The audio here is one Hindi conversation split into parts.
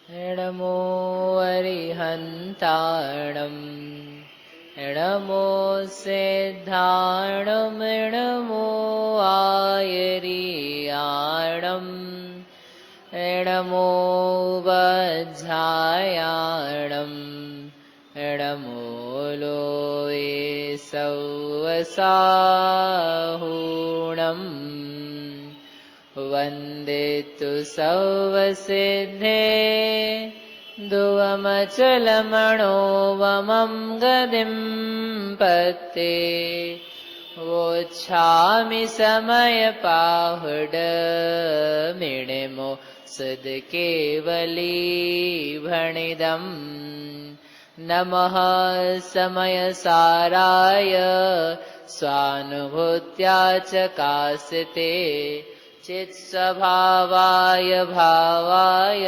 नमो अरिहन्ताणम् नमो सिद्धाणम् नमो आयर्याणम् नमो वज्झायाणम् नमो लोये सौवसाहूणम् वन्दितु सौवसिद्धे दुवमचलमणोवमं गदिं पत्ते वोच्छामि समयपाहुडमिणिमो सद्केवलीभणिदम् नमः समयसाराय स्वानुभूत्या चकासिते चित्स्वभावाय भावाय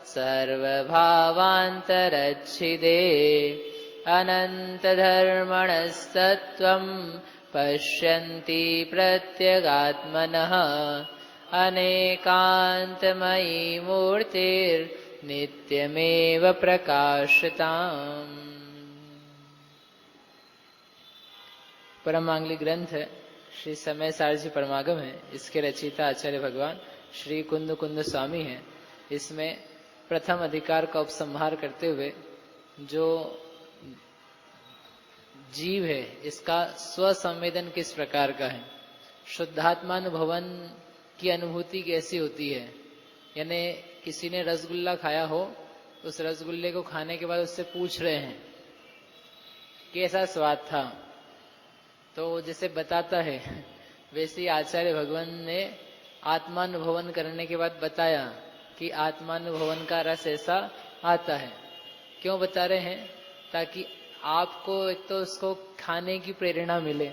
सर्वभावान्तरच्छिदे अनन्तधर्मणस्तत्त्वं पश्यन्ति प्रत्यगात्मनः अनेकान्तमयी मूर्तिर्नित्यमेव प्रकाशताम्। परमांगली ग्रंथ श्री समय सारजी परमागम है। इसके रचयिता आचार्य भगवान श्री कुंद कुंद स्वामी हैं। इसमें प्रथम अधिकार का उपसंहार करते हुए जो जीव है इसका स्वसंवेदन किस प्रकार का है, शुद्धात्मानुभवन की अनुभूति कैसी होती है। यानी किसी ने रसगुल्ला खाया हो, उस रसगुल्ले को खाने के बाद उससे पूछ रहे हैं कैसा स्वाद था, तो जैसे बताता है वैसे ही आचार्य भगवान ने आत्मानुभवन करने के बाद बताया कि आत्मानुभवन का रस ऐसा आता है। क्यों बता रहे हैं? ताकि आपको एक तो उसको खाने की प्रेरणा मिले।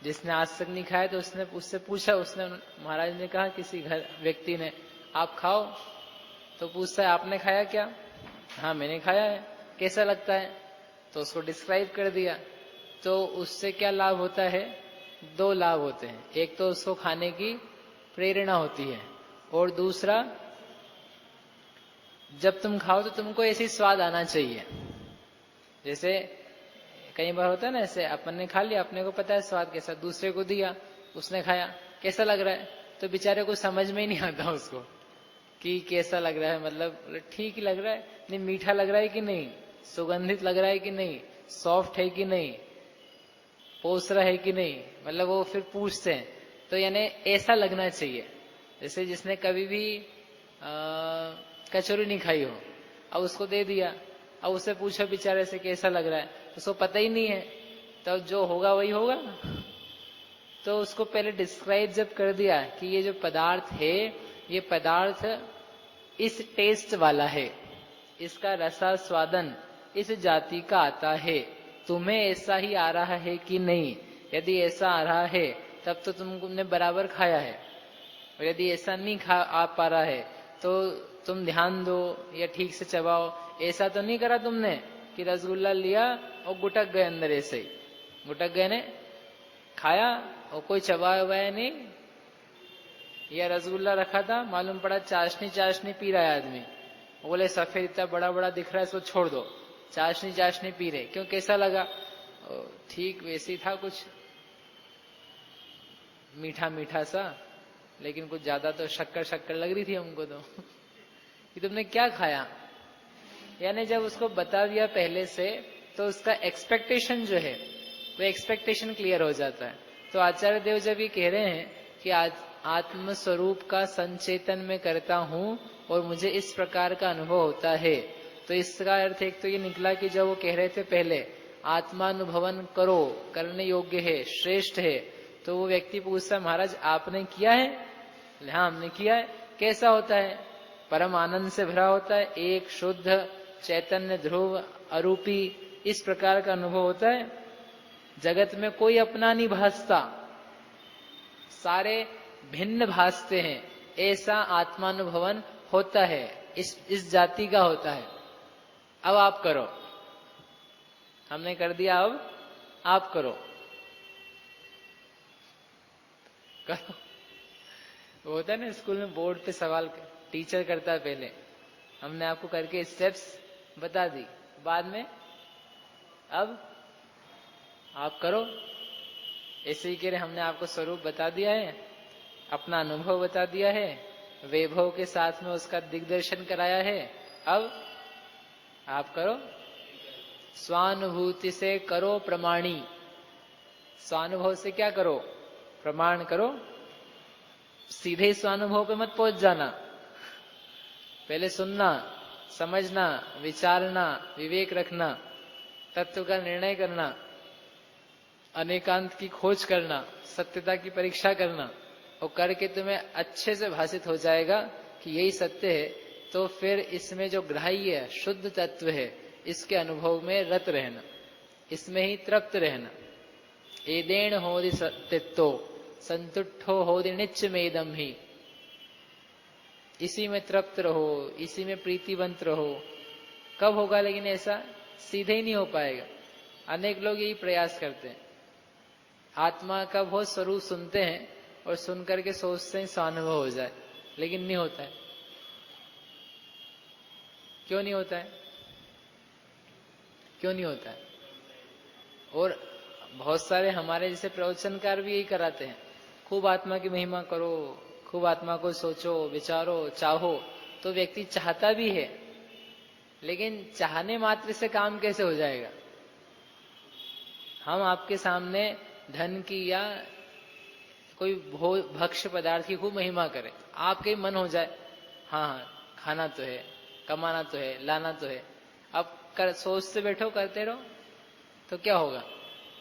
जिसने आज तक नहीं खाया तो उसने उससे पूछा, उसने महाराज ने कहा किसी घर व्यक्ति ने आप खाओ, तो पूछता है आपने खाया क्या? हाँ मैंने खाया है। कैसा लगता है? तो उसको डिस्क्राइब कर दिया। तो उससे क्या लाभ होता है? दो लाभ होते हैं। एक तो उसको खाने की प्रेरणा होती है और दूसरा जब तुम खाओ तो तुमको ऐसी स्वाद आना चाहिए। जैसे कई बार होता है ना, ऐसे अपन ने खा लिया, अपने को पता है स्वाद कैसा, दूसरे को दिया, उसने खाया कैसा लग रहा है, तो बेचारे को समझ में ही नहीं आता उसको कि कैसा लग रहा है। मतलब ठीक ही लग रहा है, नहीं मीठा लग रहा है कि नहीं, सुगंधित लग रहा है कि नहीं, सॉफ्ट है कि नहीं, पोस रहा है कि नहीं, मतलब वो फिर पूछते हैं। तो यानी ऐसा लगना चाहिए। जैसे जिसने कभी भी कचौरी नहीं खाई हो, अब उसको दे दिया, अब उससे पूछो बेचारे से कैसा लग रहा है, उसको पता ही नहीं है, तो जो होगा वही होगा। तो उसको पहले डिस्क्राइब जब कर दिया कि ये जो पदार्थ है, ये पदार्थ इस टेस्ट वाला है, इसका रसा स्वादन इस जाति का आता है, तुम्हें ऐसा ही आ रहा है कि नहीं? यदि ऐसा आ रहा है तब तो तुमने बराबर खाया है, और यदि ऐसा नहीं आ पा रहा है तो तुम ध्यान दो या ठीक से चबाओ। ऐसा तो नहीं करा तुमने कि रसगुल्ला लिया और गुटक गए अंदर, ऐसे ही गुटक गए ने खाया और कोई चबाया हुआ नहीं, या रसगुल्ला रखा था, मालूम पड़ा चाशनी चाशनी पी रहा है आदमी, बोले सफेद इतना बड़ा बड़ा दिख रहा है इसको छोड़ दो, चाशनी चाशनी पी रहे। क्यों? कैसा लगा? ठीक वैसी था, कुछ मीठा मीठा सा, लेकिन कुछ ज्यादा तो शक्कर शक्कर लग रही थी हमको तो कि तुमने क्या खाया। यानी जब उसको बता दिया पहले से तो उसका एक्सपेक्टेशन जो है वो एक्सपेक्टेशन क्लियर हो जाता है। तो आचार्य देव जब ये कह रहे हैं कि आज आत्म स्वरूप का संचेतन में करता हूं और मुझे इस प्रकार का अनुभव होता है, तो इसका अर्थ एक तो ये निकला कि जब वो कह रहे थे पहले आत्मानुभवन करो, करने योग्य है, श्रेष्ठ है, तो वो व्यक्ति पूछता महाराज आपने किया है? हाँ हमने किया है। कैसा होता है? परम आनंद से भरा होता है, एक शुद्ध चैतन्य ध्रुव अरूपी, इस प्रकार का अनुभव होता है। जगत में कोई अपना नहीं भासता, सारे भिन्न भासते हैं, ऐसा आत्मानुभवन होता है, इस जाति का होता है। अब आप करो, हमने कर दिया, अब आप करो। करो वो होता है ना स्कूल में बोर्ड पे सवाल टीचर करता है पहले, हमने आपको करके स्टेप्स बता दी, बाद में अब आप करो। ऐसे ही कह रहे हमने आपको स्वरूप बता दिया है, अपना अनुभव बता दिया है, वैभव के साथ में उसका दिग्दर्शन कराया है, अब आप करो। स्वानुभूति से करो प्रमाणी। स्वानुभव से क्या करो? प्रमाण करो। सीधे स्वानुभव पे मत पहुंच जाना, पहले सुनना, समझना, विचारना, विवेक रखना, तत्व का निर्णय करना, अनेकांत की खोज करना, सत्यता की परीक्षा करना, और करके तुम्हें अच्छे से भाषित हो जाएगा कि यही सत्य है, तो फिर इसमें जो ग्राह्य है, शुद्ध तत्व है, इसके अनुभव में रत रहना, इसमें ही तृप्त रहना। एदेण होदि सत्यत्तो संतुष्टो होदि नित्यमेदम ही। इसी में तृप्त रहो, इसी में प्रीतिवंत रहो। कब होगा लेकिन ऐसा? सीधे ही नहीं हो पाएगा। अनेक लोग यही प्रयास करते हैं, आत्मा कब हो स्वरूप सुनते हैं और सुन करके सोचते हैं स्वानुभव हो जाए, लेकिन नहीं होता है। क्यों नहीं होता है? क्यों नहीं होता है? और बहुत सारे हमारे जैसे प्रवचनकार भी यही कराते हैं, खूब आत्मा की महिमा करो, खूब आत्मा को सोचो, विचारो, चाहो। तो व्यक्ति चाहता भी है, लेकिन चाहने मात्र से काम कैसे हो जाएगा? हम आपके सामने धन की या कोई भक्ष्य पदार्थ की खूब महिमा करें, आपके मन हो जाए, हाँ हाँ खाना तो है, कमाना तो है, लाना तो है, अब सोचते बैठो, करते रहो, तो क्या होगा?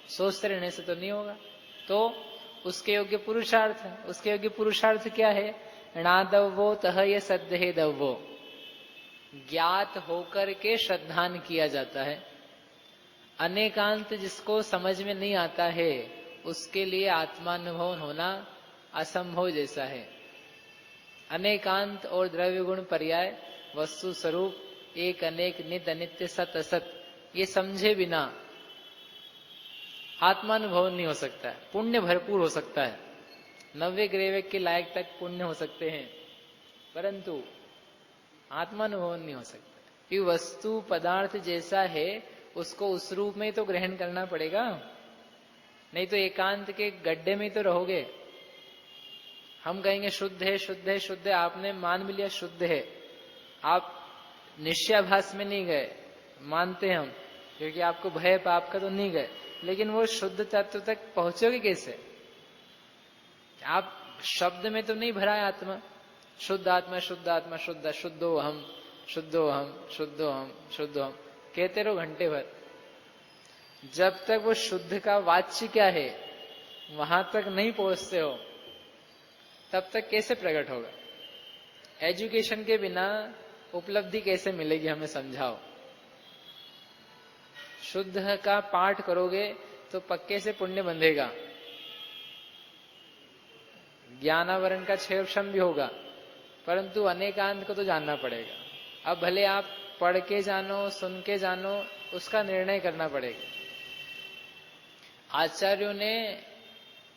सोचते रहने से तो नहीं होगा। तो उसके योग्य पुरुषार्थ है। उसके योग्य पुरुषार्थ क्या है? णादवो तह ये सद्य हे दवो। ज्ञात होकर के श्रद्धान किया जाता है। अनेकांत जिसको समझ में नहीं आता है, उसके लिए आत्मानुभव होना असंभव जैसा है। अनेकांत और द्रव्य गुण पर्याय वस्तु स्वरूप एक अनेक नित्य अनित्य सत असत, ये समझे बिना आत्मानुभव नहीं हो सकता है। पुण्य भरपूर हो सकता है, 90 ग्रेवेक के लायक तक पुण्य हो सकते हैं, परंतु आत्मानुभव नहीं हो सकता। कि वस्तु पदार्थ जैसा है उसको उस रूप में तो ग्रहण करना पड़ेगा, नहीं तो एकांत के गड्ढे में तो रहोगे। हम कहेंगे शुद्ध है, शुद्ध है, शुद्ध है, आपने मान भी लिया शुद्ध है, आप निश्चयाभास में नहीं गए, मानते हम, क्योंकि आपको भय पाप का तो नहीं गए, लेकिन वो शुद्ध तत्व तक पहुंचोगे कैसे? आप शब्द में तो नहीं भरा है आत्मा, शुद्ध आत्मा, शुद्ध आत्मा, शुद्ध, शुद्धो हम, शुद्धो हम, शुद्धो हम, शुद्धो हम, कहते रहो घंटे भर। जब तक वो शुद्ध का वाच्य क्या है वहां तक नहीं पहुंचते हो, तब तक कैसे प्रकट होगा? एजुकेशन के बिना उपलब्धि कैसे मिलेगी, हमें समझाओ। शुद्ध का पाठ करोगे तो पक्के से पुण्य बंधेगा, ज्ञानावरण का क्षेत्रक्षम भी होगा, परंतु अनेकांत को तो जानना पड़ेगा। अब भले आप पढ़ के जानो, सुन के जानो, उसका निर्णय करना पड़ेगा। आचार्यों ने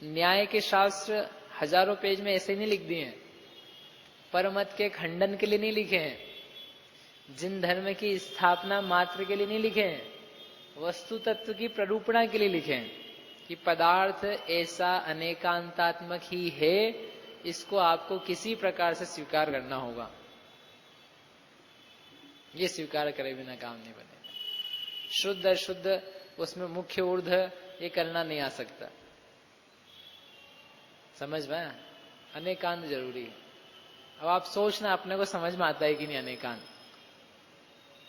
न्याय के शास्त्र हजारों पेज में ऐसे नहीं लिख दिए हैं, परमत के खंडन के लिए नहीं लिखे हैं, जिन धर्म की स्थापना मात्र के लिए नहीं लिखे हैं, वस्तु तत्व की प्ररूपणा के लिए लिखे हैं कि पदार्थ ऐसा अनेकांतात्मक ही है, इसको आपको किसी प्रकार से स्वीकार करना होगा। ये स्वीकार करे बिना काम नहीं बनेगा। शुद्ध अशुद्ध उसमें मुख्य ऊर्ध्व ये करना नहीं आ सकता। समझ में? अनेकांत जरूरी है। अब आप सोचना अपने को समझ में आता है कि नहीं अनेकांत?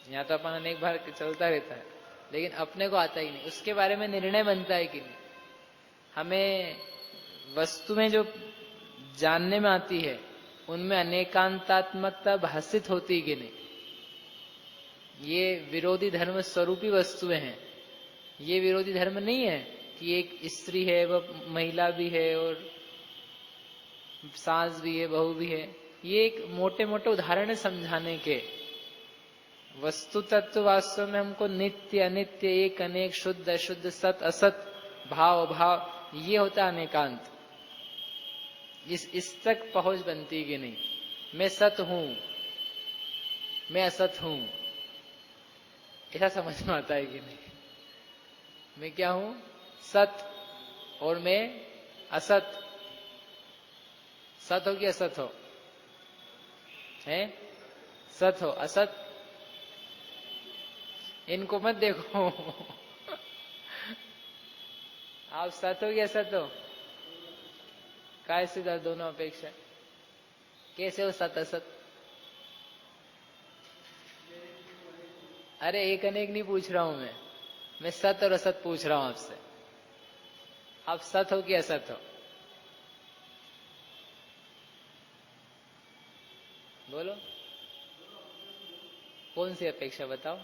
यहाँ तो अपन अनेक बार चलता रहता है, लेकिन अपने को आता ही नहीं, उसके बारे में निर्णय बनता है कि नहीं। हमें वस्तु में जो जानने में आती है उनमें अनेकांतात्मकता भाषित होती है कि नहीं। ये विरोधी धर्म स्वरूपी वस्तुएं हैं, ये विरोधी धर्म नहीं है कि एक स्त्री है वह महिला भी है और सास भी है बहू भी है। ये एक मोटे मोटे उदाहरण समझाने के। वस्तु तत्व वास्तव में हमको नित्य अनित्य, एक अनेक, शुद्ध अशुद्ध, सत असत, भाव अभाव, ये होता है अनेकांत। इस तक पहुंच बनती कि नहीं। मैं सत हूं, मैं असत हूं, ऐसा समझ में आता है कि नहीं? मैं क्या हूं? सत, और मैं असत। सत हो कि असत हो? है? सत हो, असत? इनको मत देखो। आप सत हो कि असत हो? कैसे दोनों अपेक्षा? कैसे हो सत असत? अरे एक अनेक नहीं पूछ रहा हूं मैं सत और असत पूछ रहा हूं आपसे। आप सत हो कि असत हो? बोलो, कौन सी अपेक्षा बताओ?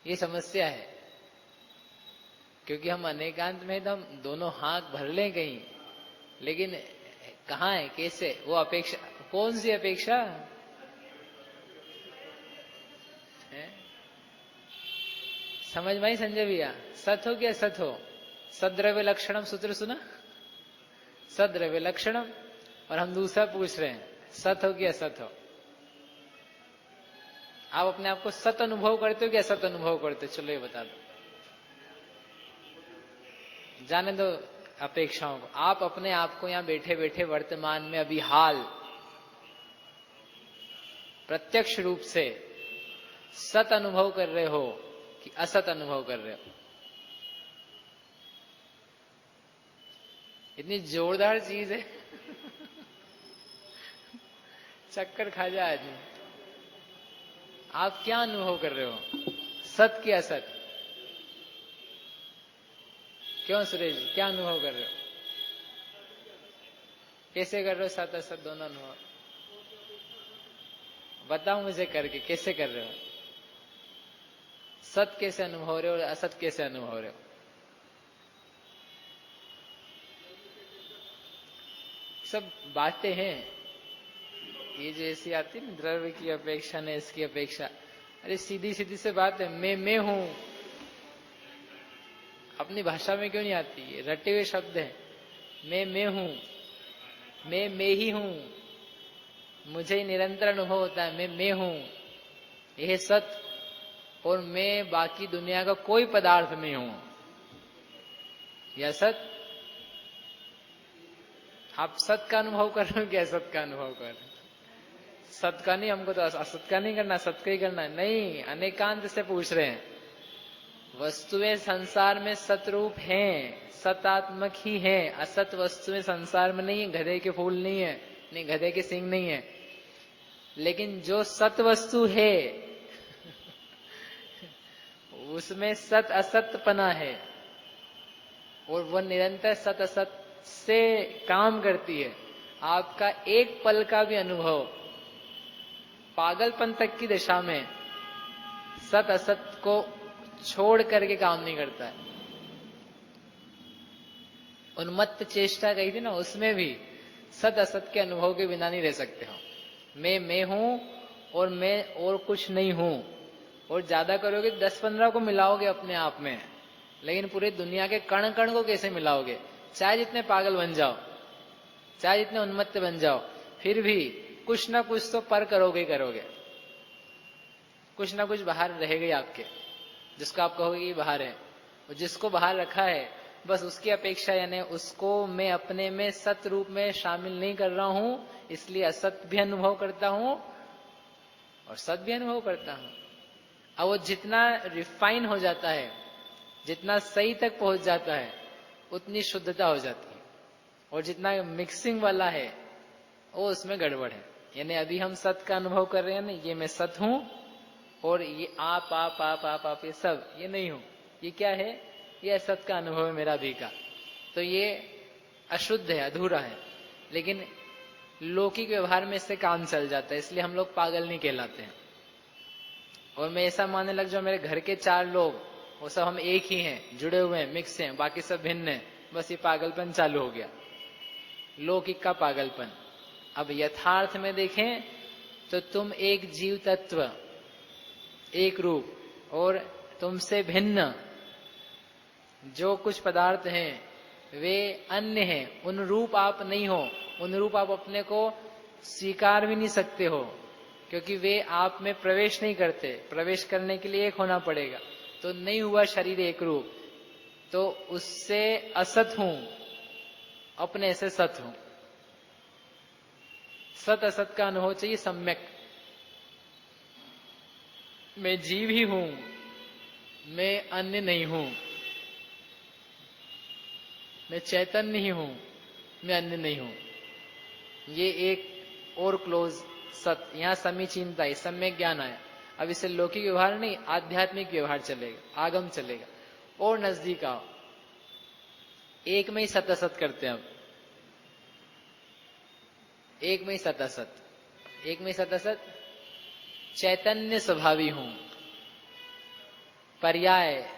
ये समस्या है, क्योंकि हम अनेकांत में तो हम दोनों हाथ भर लें कहीं, लेकिन कहाँ है, कैसे? वो अपेक्षा, कौन सी अपेक्षा है? समझ में आई संजय भैया? सत हो कि असत हो? सद्रव्य लक्षणम सूत्र सुना? सद्रव्य लक्षणम। और हम दूसरा पूछ रहे हैं, सत हो कि असत हो? आप अपने आप को सत अनुभव करते हो कि असत अनुभव करते हो? चलो ये बता दो। जाने दो अपेक्षाओं को। आप अपने आप को यहां बैठे बैठे वर्तमान में अभी हाल प्रत्यक्ष रूप से सत अनुभव कर रहे हो कि असत अनुभव कर रहे हो? इतनी जोरदार चीज है। चक्कर खा जाए आदमी। आप क्या अनुभव कर रहे हो, सत की असत? क्यों सुरेश जी, क्या अनुभव कर रहे हो? कैसे कर रहे हो सत असत दोनों अनुभव? बताओ मुझे करके, कैसे कर रहे हो? सत कैसे अनुभव हो रहे हो और असत कैसे अनुभव हो रहे हो? सब बातें हैं, ये जैसी आती है ना, द्रव्य की अपेक्षा न इसकी अपेक्षा। अरे सीधी सीधी से बात है, मैं हूं। अपनी भाषा में क्यों नहीं आती? ये रटे हुए शब्द है। मैं हूं, मैं ही हूं, मुझे निरंतर अनुभव होता है मैं हूं। यह सत, और मैं बाकी दुनिया का कोई पदार्थ नहीं हूं, यह सत। आप सत का अनुभव कर रहे हो कि असत का अनुभव कर रहे हो? सत का नहीं, हमको तो असत का नहीं करना, सत का ही करना है। नहीं, अनेकांत से पूछ रहे हैं। वस्तुएं संसार में सतरूप हैं, सतात्मक ही हैं। असत वस्तुएं संसार में नहीं है, गधे के फूल नहीं है, नहीं गधे के सिंग नहीं है। लेकिन जो सत वस्तु है उसमें सत असतपना है, और वह निरंतर सत असत से काम करती है। आपका एक पल का भी अनुभव पागलपन तक की दिशा में सत असत को छोड़ करके काम नहीं करता है। उन्मत्त चेष्टा कही थी ना, उसमें भी सत असत के अनुभव के बिना नहीं रह सकते हो। मैं हूं, और मैं और कुछ नहीं हूं। और ज्यादा करोगे 10-15 को मिलाओगे अपने आप में, लेकिन पूरी दुनिया के कण कण को कैसे मिलाओगे? चाहे जितने पागल बन जाओ, चाहे जितने उन्मत्त बन जाओ, फिर भी कुछ ना कुछ तो पर करोगे ही करोगे। कुछ ना कुछ बाहर रहेगा ही आपके, जिसको आप कहोगे कि बाहर है। और जिसको बाहर रखा है, बस उसकी अपेक्षा, यानी उसको मैं अपने में सत रूप में शामिल नहीं कर रहा हूं, इसलिए असत भी अनुभव करता हूं और सत भी अनुभव करता हूं। अब वो जितना रिफाइन हो जाता है, जितना सही तक पहुंच जाता है, उतनी शुद्धता हो जाती है। और जितना मिक्सिंग वाला है, वो उसमें गड़बड़ है। यानी अभी हम सत का अनुभव कर रहे हैं ना, ये मैं सत हूं, और ये आप ये सब ये नहीं हूं। ये क्या है? ये असत का अनुभव है मेरा भी का। तो ये अशुद्ध है, अधूरा है। लेकिन लौकिक व्यवहार में इससे काम चल जाता है, इसलिए हम लोग पागल नहीं कहलाते हैं। और मैं ऐसा मानने लग जाऊं मेरे घर के 4 लोग, वो सब हम एक ही हैं, जुड़े हुए हैं, मिक्स हैं, बाकी सब भिन्न हैं, बस ये पागलपन चालू हो गया, लौकिक का पागलपन। अब यथार्थ में देखें तो तुम एक जीव तत्व, एक रूप, और तुमसे भिन्न जो कुछ पदार्थ हैं वे अन्य हैं। उन रूप आप नहीं हो, उन रूप आप अपने को स्वीकार भी नहीं सकते हो, क्योंकि वे आप में प्रवेश नहीं करते। प्रवेश करने के लिए एक होना पड़ेगा। तो नहीं हुआ शरीर एक रूप, तो उससे असत हूं, अपने से सत हूं। सत असत का अनुभव चाहिए सम्यक। मैं जीव ही हूं, मैं अन्य नहीं हूं। मैं चैतन्य ही हूं, मैं अन्य नहीं हूं। ये एक और क्लोज सत, यहां समीचीनता, इस सम्यक ज्ञान आया। अब इससे लौकिक व्यवहार नहीं, आध्यात्मिक व्यवहार चलेगा, आगम चलेगा। और नजदीक आओ, एक में ही सत असत करते हैं। अब एक में ही सत असत, एक में ही सत असत। चैतन्य स्वभावी हूं, पर्याय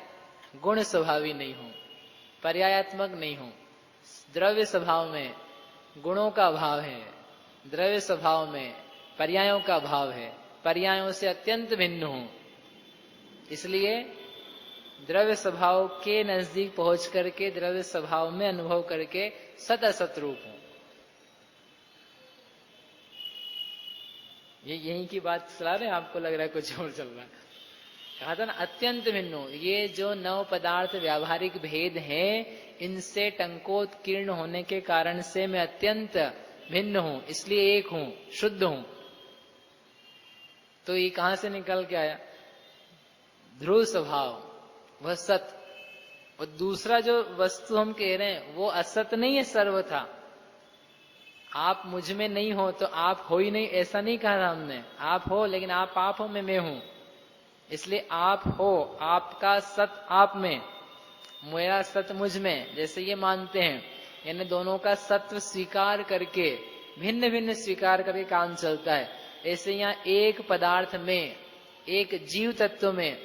गुण स्वभावी नहीं हूं, पर्यायात्मक नहीं हूं। द्रव्य स्वभाव में गुणों का अभाव है, द्रव्य स्वभाव में पर्यायों का अभाव है, पर्यायों से अत्यंत भिन्न हूं। इसलिए द्रव्य स्वभाव के नजदीक पहुंच करके, द्रव्य स्वभाव में अनुभव करके सत असत रूप हूं। ये यहीं की बात चला रहे हैं, आपको लग रहा है कुछ और चल रहा है। कहा था ना अत्यंत भिन्न हूं। ये जो नव पदार्थ व्यावहारिक भेद हैं, इनसे टंकोत्कीर्ण होने के कारण से मैं अत्यंत भिन्न हूं, इसलिए एक हूं, शुद्ध हूं। तो ये कहां से निकल के आया? ध्रुव स्वभाव, वह सत। और दूसरा जो वस्तु हम कह रहे हैं वो असत नहीं है सर्वथा। आप मुझ में नहीं हो तो आप हो ही नहीं, ऐसा नहीं कहा था हमने। आप हो, लेकिन आप हो, मैं हूं। इसलिए आप हो, आपका सत आप में, मेरा सत मुझ में, जैसे ये मानते हैं। यानी दोनों का सत्व स्वीकार करके, भिन्न भिन्न स्वीकार करके काम चलता है। ऐसे यहाँ एक पदार्थ में, एक जीव तत्व में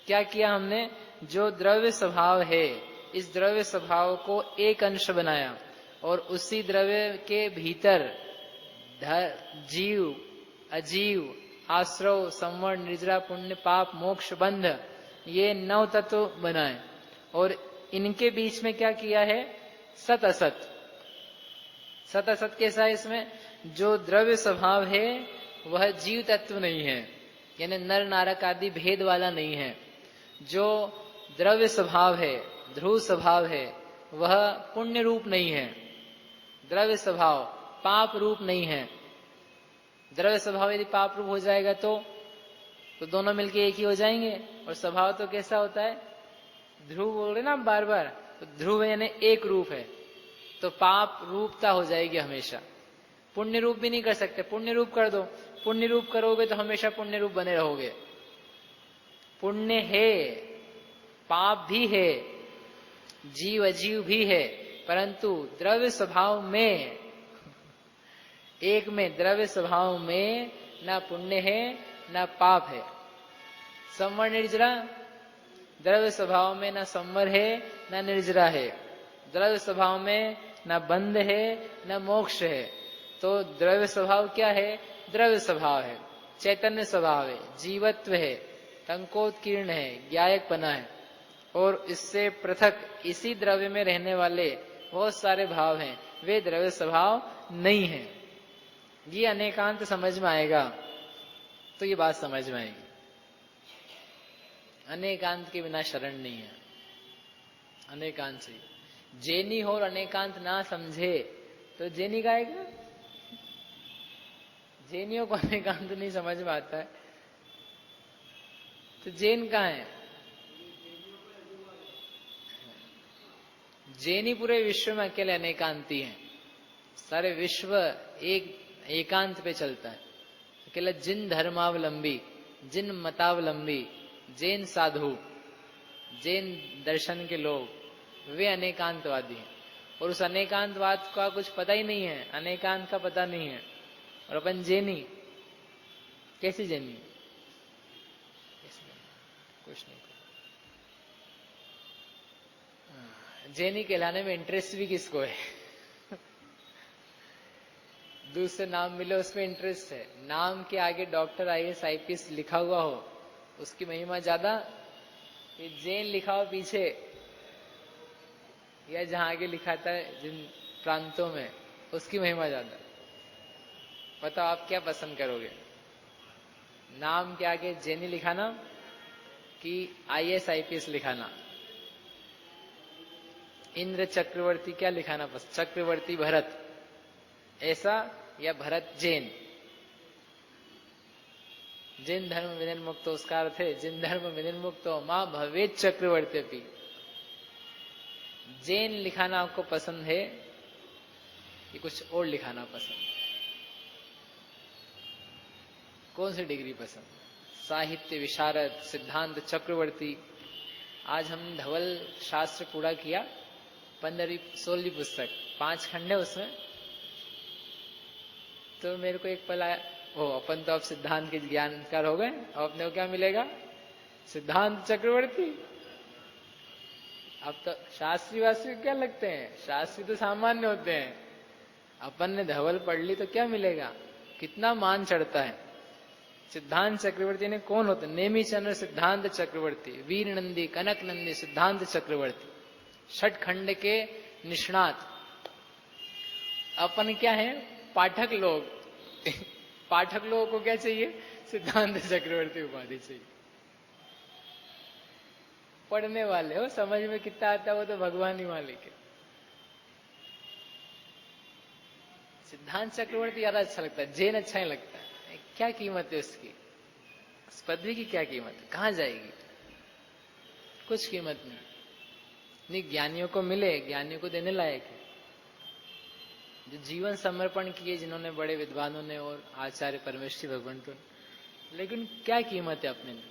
क्या किया हमने? जो द्रव्य स्वभाव है, इस द्रव्य स्वभाव को एक अंश बनाया, और उसी द्रव्य के भीतर जीव, अजीव, आश्रव, संवरण, निर्जरा, पुण्य, पाप, मोक्ष, बंध, ये 9 तत्व बनाए। और इनके बीच में क्या किया है? सत असत। सत असत कैसा है इसमें? जो द्रव्य स्वभाव है वह जीव तत्व नहीं है, यानी नर नारक आदि भेद वाला नहीं है। जो द्रव्य स्वभाव है, ध्रुव स्वभाव है, वह पुण्य रूप नहीं है। द्रव्य स्वभाव पाप रूप नहीं है। द्रव्य स्वभाव यदि पाप रूप हो जाएगा तो दोनों मिलके एक ही हो जाएंगे। और स्वभाव तो कैसा होता है? ध्रुव बोल रहे ना बार बार, तो ध्रुव यानी एक रूप है, तो पाप रूपता हो जाएगी हमेशा। पुण्य रूप भी नहीं कर सकते, पुण्य रूप कर दो। पुण्य रूप करोगे तो हमेशा पुण्य रूप बने रहोगे। पुण्य है, पाप भी है, जीव अजीव भी है, परंतु द्रव्य स्वभाव में, एक में द्रव्य स्वभाव में ना पुण्य है ना पाप है। संवर निर्जरा, द्रव्य स्वभाव में ना संवर है ना निर्जरा है। द्रव्य स्वभाव में ना बंध है ना मोक्ष है। तो द्रव्य स्वभाव क्या है? द्रव्य स्वभाव है, चैतन्य स्वभाव है, जीवत्व है, टंकोत्कीर्ण है, ज्ञायकपना है। और इससे पृथक इसी द्रव्य में रहने वाले बहुत सारे भाव हैं, वे द्रव्य स्वभाव नहीं है। ये अनेकांत समझ में आएगा तो ये बात समझ में आएगी। अनेकांत के बिना शरण नहीं है, अनेकांत से। जैनी हो और अनेकांत ना समझे तो जैनी गाएगा। जैनियों को अनेकांत नहीं समझ में आता है तो जैन कहाँ है? जैनी पूरे विश्व में अकेले अनेकांती हैं। सारे विश्व एक एकांत पे चलता है। अकेला जिन धर्मावलंबी, जिन मतावलंबी, जैन साधु, जैन दर्शन के लोग, वे अनेकांतवादी हैं। और उस अनेकांतवाद का कुछ पता ही नहीं है, अनेकांत का पता नहीं है। और अपन जैनी, कैसी जैनी? कुछ नहीं। जैनी कहलाने में इंटरेस्ट भी किसको है? दूसरे नाम मिले उसमें इंटरेस्ट है। नाम के आगे डॉक्टर, IAS, IPS लिखा हुआ हो, उसकी महिमा ज्यादा। ये जैन लिखा हो पीछे, या जहां आगे लिखा था जिन प्रांतों में, उसकी महिमा ज्यादा। बताओ आप क्या पसंद करोगे, नाम के आगे जेनी लिखाना कि IAS IPS लिखाना? इंद्र चक्रवर्ती क्या लिखाना पसंद, चक्रवर्ती भरत ऐसा, या भरत जैन? जिन धर्म विनिर्मुक्त, उसका अर्थ है जिन धर्म विनिर्मुक्त मां भवेत चक्रवर्ती भी। जैन लिखाना आपको पसंद है कि कुछ और लिखाना पसंद? कौन सी डिग्री पसंद? साहित्य विशारद, सिद्धांत चक्रवर्ती। आज हम धवल शास्त्र पूरा किया, 15वीं 16वीं पुस्तक, 5 खंड है उसमें। तो मेरे को एक पल आया, ओ अपन तो अब सिद्धांत के ज्ञानकार हो गए, अब अपने को क्या मिलेगा, सिद्धांत चक्रवर्ती। अब तो शास्त्री वास्त्री क्या लगते हैं, शास्त्री तो सामान्य होते हैं। अपन ने धवल पढ़ ली तो क्या मिलेगा, कितना मान चढ़ता है। सिद्धांत चक्रवर्ती ने कौन होते, नेमी चंद्र सिद्धांत चक्रवर्ती, वीर नंदी, कनक नंदी, सिद्धांत चक्रवर्ती, छठ खंड के निष्णात। अपन क्या है, पाठक लोग। पाठक लोगों को क्या चाहिए, सिद्धांत चक्रवर्ती उपाधि चाहिए। पढ़ने वाले हो, समझ में कितना आता है वो तो भगवान ही मालिक है। सिद्धांत चक्रवर्ती ज्यादा अच्छा लगता है, जैन अच्छा ही लगता है। क्या कीमत है उसकी, इस पदवी की क्या कीमत है, कहां जाएगी, कुछ कीमत नहीं। ज्ञानियों को मिले, ज्ञानियों को देने लायक है। जो जीवन समर्पण किए जिन्होंने, बड़े विद्वानों ने और आचार्य परमेश्वरी भगवंतों ने, लेकिन क्या कीमत है अपने लिए,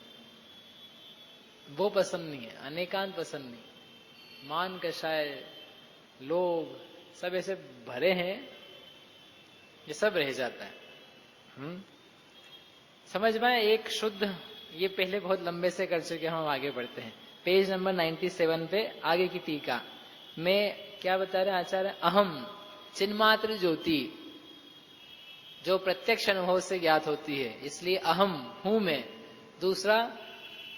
वो पसंद नहीं है। अनेकांत पसंद नहीं, मान कषाय, लोग सब ऐसे भरे हैं, ये सब रह जाता है। समझ में एक शुद्ध, ये पहले बहुत लंबे से कर चुके, हम आगे बढ़ते हैं। पेज नंबर 97 पे आगे की टीका में क्या बता रहे हैं आचार्य, अहम चिन्मात्र ज्योति जो प्रत्यक्ष अनुभव से ज्ञात होती है, इसलिए अहम हूं मैं। दूसरा,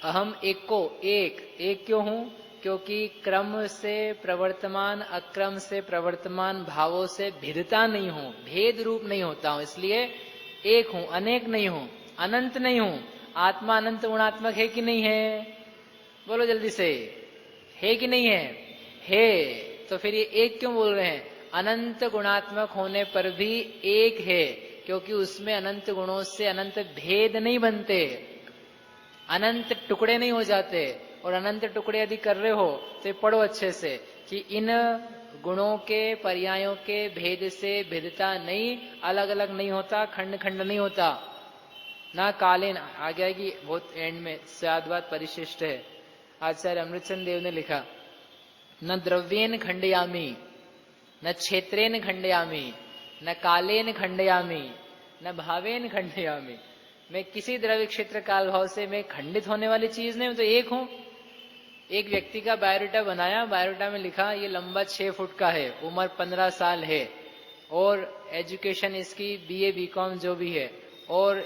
अहम एक को, एक क्यों हूं, क्योंकि क्रम से प्रवर्तमान, अक्रम से प्रवर्तमान भावों से भिन्नता नहीं हूं, भेद रूप नहीं होता हूं, इसलिए एक हूं, अनेक नहीं हूं, अनंत नहीं हूं। आत्मा अनंत गुणात्मक है कि नहीं है, बोलो जल्दी से, है कि नहीं है? है। तो फिर ये एक क्यों बोल रहे हैं? अनंत गुणात्मक होने पर भी एक है, क्योंकि उसमें अनंत गुणों से अनंत भेद नहीं बनते, अनंत टुकड़े नहीं हो जाते। और अनंत टुकड़े यदि कर रहे हो तो पढ़ो अच्छे से कि इन गुणों के पर्यायों के भेद से भेदता नहीं, अलग अलग नहीं होता, खंड खंड नहीं होता, ना कालीन। आ गया कि बहुत एंड में स्याद्वाद परिशिष्ट है, आचार्य अमृतचंद देव ने लिखा, न द्रव्येन खंडयामी, न क्षेत्रेन खंडयामी, न कालेन खंडयामी, न भावेन खंडयामी। मैं किसी द्रव्य क्षेत्र काल भाव से मैं खंडित होने वाली चीज नहीं हूं, तो एक हूं। एक व्यक्ति का बायोडाटा बनाया, बायोडाटा में लिखा ये लंबा 6 फुट का है, उम्र 15 साल है, और एजुकेशन इसकी BA BCom जो भी है, और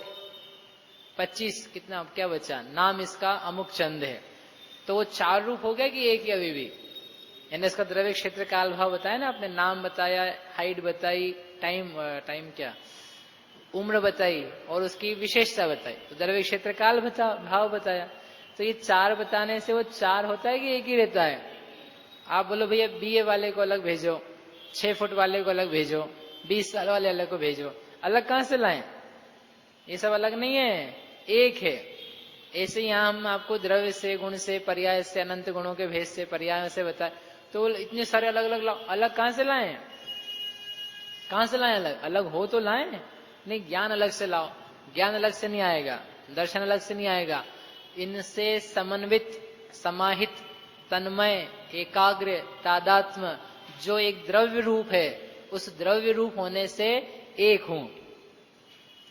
25 कितना क्या बचा, नाम इसका अमुक चंद है। तो वो 4 रूप हो गया कि एक ही अभी भी? यानी इसका द्रव्य क्षेत्र काल भाव बताया ना आपने, नाम बताया, हाइट बताई, टाइम क्या, उम्र बताई, और उसकी विशेषता बताई, तो द्रव्य क्षेत्र काल भाव बताया। तो ये 4 बताने से वो 4 होता है कि एक ही रहता है? आप बोलो भैया BA वाले को अलग भेजो, 6 फुट वाले को अलग भेजो, 20 साल वाले अलग को भेजो, अलग कहां से लाएं? ये सब अलग नहीं है, एक है। ऐसे यहाँ हम आपको द्रव्य से, गुण से, पर्याय से, अनंत गुणों के भेद से, पर्याय से बताए, तो इतने सारे अलग अलग लाओ, अलग कहां से लाएं? कहां से लाएं अलग? अलग हो तो लाएं, नहीं ज्ञान अलग से लाओ, ज्ञान अलग से नहीं आएगा, दर्शन अलग से नहीं आएगा। इनसे समन्वित, समाहित, तन्मय, एकाग्र, तादात्म्य जो एक द्रव्य रूप है, उस द्रव्य रूप होने से एक हूं।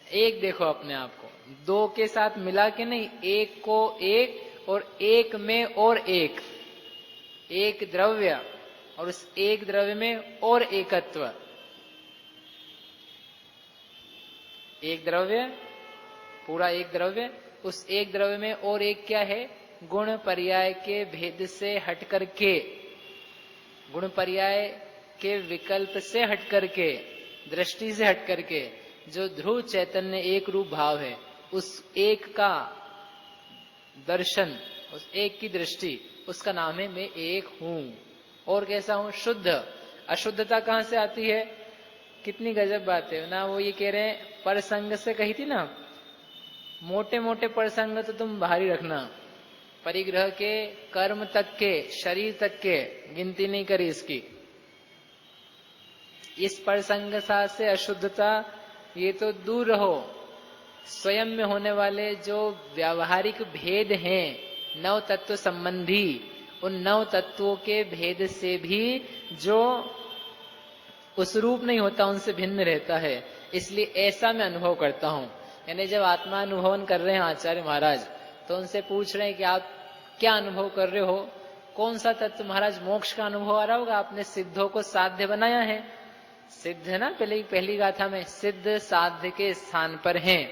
एक देखो अपने आप को, 2 के साथ मिला के नहीं, एक को एक, और एक में और एक, एक द्रव्य और उस एक द्रव्य में और एकत्व। एक द्रव्य, पूरा एक द्रव्य, उस एक द्रव्य में और एक क्या है? गुण पर्याय के भेद से हट करके, गुण पर्याय के विकल्प से हट करके दृष्टि से हट करके जो ध्रुव चैतन्य एक रूप भाव है, उस एक का दर्शन, उस एक की दृष्टि, उसका नाम है मैं एक हूं। और कैसा हूं? शुद्ध। अशुद्धता कहां से आती है? कितनी गजब बात है ना। वो ये कह रहे हैं, परसंग से कही थी ना, मोटे मोटे परसंग तो तुम बाहर ही रखना, परिग्रह के, कर्म तक के, शरीर तक के गिनती नहीं करी इसकी। इस परसंग से अशुद्धता, ये तो दूर रहो। स्वयं में होने वाले जो व्यावहारिक भेद हैं नव तत्व संबंधी, उन नव तत्वों के भेद से भी जो उस रूप नहीं होता, उनसे भिन्न रहता है। इसलिए ऐसा मैं अनुभव करता हूं। यानी जब आत्मा अनुभवन कर रहे हैं आचार्य महाराज, तो उनसे पूछ रहे हैं कि आप क्या अनुभव कर रहे हो? कौन सा तत्व? महाराज मोक्ष का अनुभव आ रहा होगा, आपने सिद्धों को साध्य बनाया है। सिद्ध है ना, पहली गाथा में सिद्ध साध्य के स्थान पर हैं,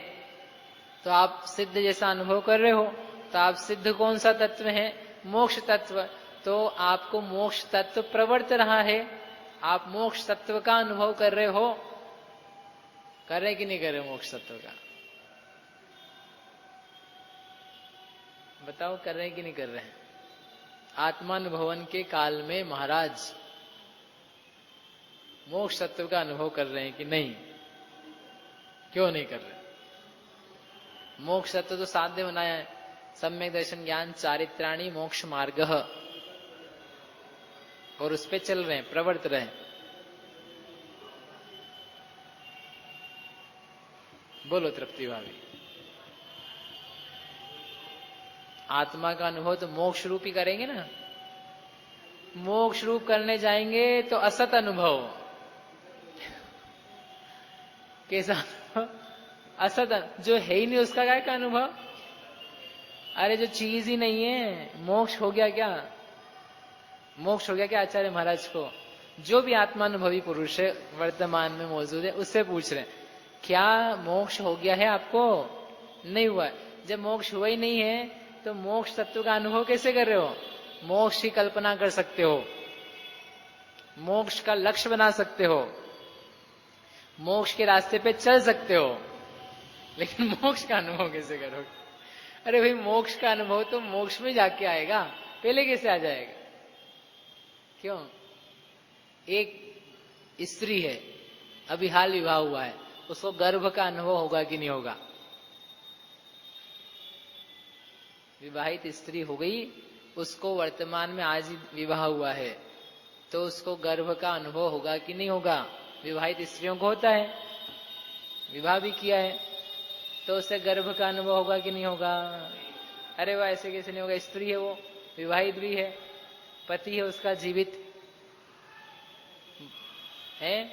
तो आप सिद्ध जैसा अनुभव कर रहे हो। तो आप सिद्ध कौन सा तत्व है? मोक्ष तत्व। तो आपको मोक्ष तत्व प्रवर्त रहा है, आप मोक्ष तत्व का अनुभव कर रहे हो। कर रहे कि नहीं कर रहे मोक्ष तत्व का? बताओ, कर रहे कि नहीं कर रहे? आत्मानुभवन के काल में महाराज मोक्ष तत्व का अनुभव कर रहे हैं कि नहीं? क्यों नहीं कर रहे? मोक्ष तत्व तो साध्य बनाया है। सम्यक दर्शन ज्ञान चारित्राणी मोक्ष मार्ग, और उस पे चल रहे हैं, प्रवर्त रहे हैं। बोलो तृप्ति भाभी। आत्मा का अनुभव तो मोक्ष रूप ही करेंगे ना। मोक्ष रूप करने जाएंगे तो असत अनुभव। कैसा? असत जो है ही नहीं, उसका क्या का अनुभव? अरे जो चीज ही नहीं है, मोक्ष हो गया क्या? मोक्ष हो गया क्या आचार्य महाराज को? जो भी आत्मानुभवी पुरुष है वर्तमान में मौजूद है, उससे पूछ रहे हैं, क्या मोक्ष हो गया है आपको? नहीं हुआ। जब मोक्ष हुआ ही नहीं है, तो मोक्ष तत्व का अनुभव कैसे कर रहे हो? मोक्ष की कल्पना कर सकते हो, मोक्ष का लक्ष्य बना सकते हो, मोक्ष के रास्ते पे चल सकते हो, लेकिन मोक्ष का अनुभव कैसे करोगे? अरे भाई, मोक्ष का अनुभव तो मोक्ष में जाके आएगा, पहले कैसे आ जाएगा? क्यों? एक स्त्री है, अभी हाल विवाह हुआ है, उसको गर्भ का अनुभव होगा कि नहीं होगा? विवाहित स्त्री हो गई, उसको वर्तमान में आज ही विवाह हुआ है, तो उसको गर्भ का अनुभव होगा कि नहीं होगा? विवाहित स्त्रियों को होता है, विवाह भी किया है, तो उससे गर्भ का अनुभव होगा कि नहीं होगा? अरे वह ऐसे कैसे नहीं होगा? स्त्री है, वो विवाहित भी है, पति है उसका जीवित है।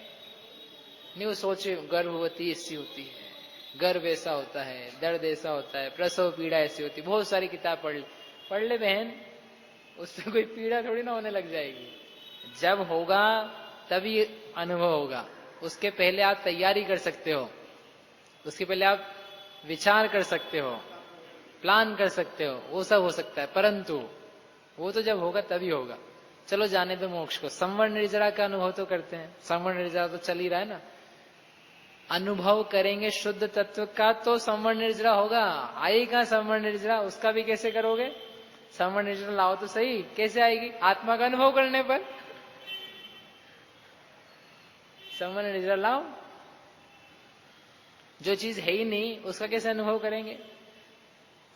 नहीं, वो सोचे गर्भवती ऐसी होती है, गर्भ ऐसा होता है, दर्द ऐसा होता है, प्रसव पीड़ा ऐसी होती है। बहुत सारी किताब पढ़ ले बहन, उससे कोई पीड़ा थोड़ी ना होने लग जाएगी। जब होगा तभी अनुभव होगा, उसके पहले आप तैयारी कर सकते हो, उसके पहले आप विचार कर सकते हो, प्लान कर सकते हो, वो सब हो सकता है, परंतु वो तो जब होगा तभी होगा। चलो जाने दो मोक्ष को, संवर्ण निर्जरा का अनुभव तो करते हैं, संवर्ण निर्जरा तो चल ही रहा है ना। अनुभव करेंगे शुद्ध तत्व का तो संवर्ण निर्जरा होगा। आएगा संवर्ण निर्जरा, उसका भी कैसे करोगे? संवर्ण निर्जरा लाओ तो सही, कैसे आएगी? आत्मा का अनुभव करने पर संवर्ण निर्जरा लाओ। जो चीज है ही नहीं, उसका कैसे अनुभव करेंगे?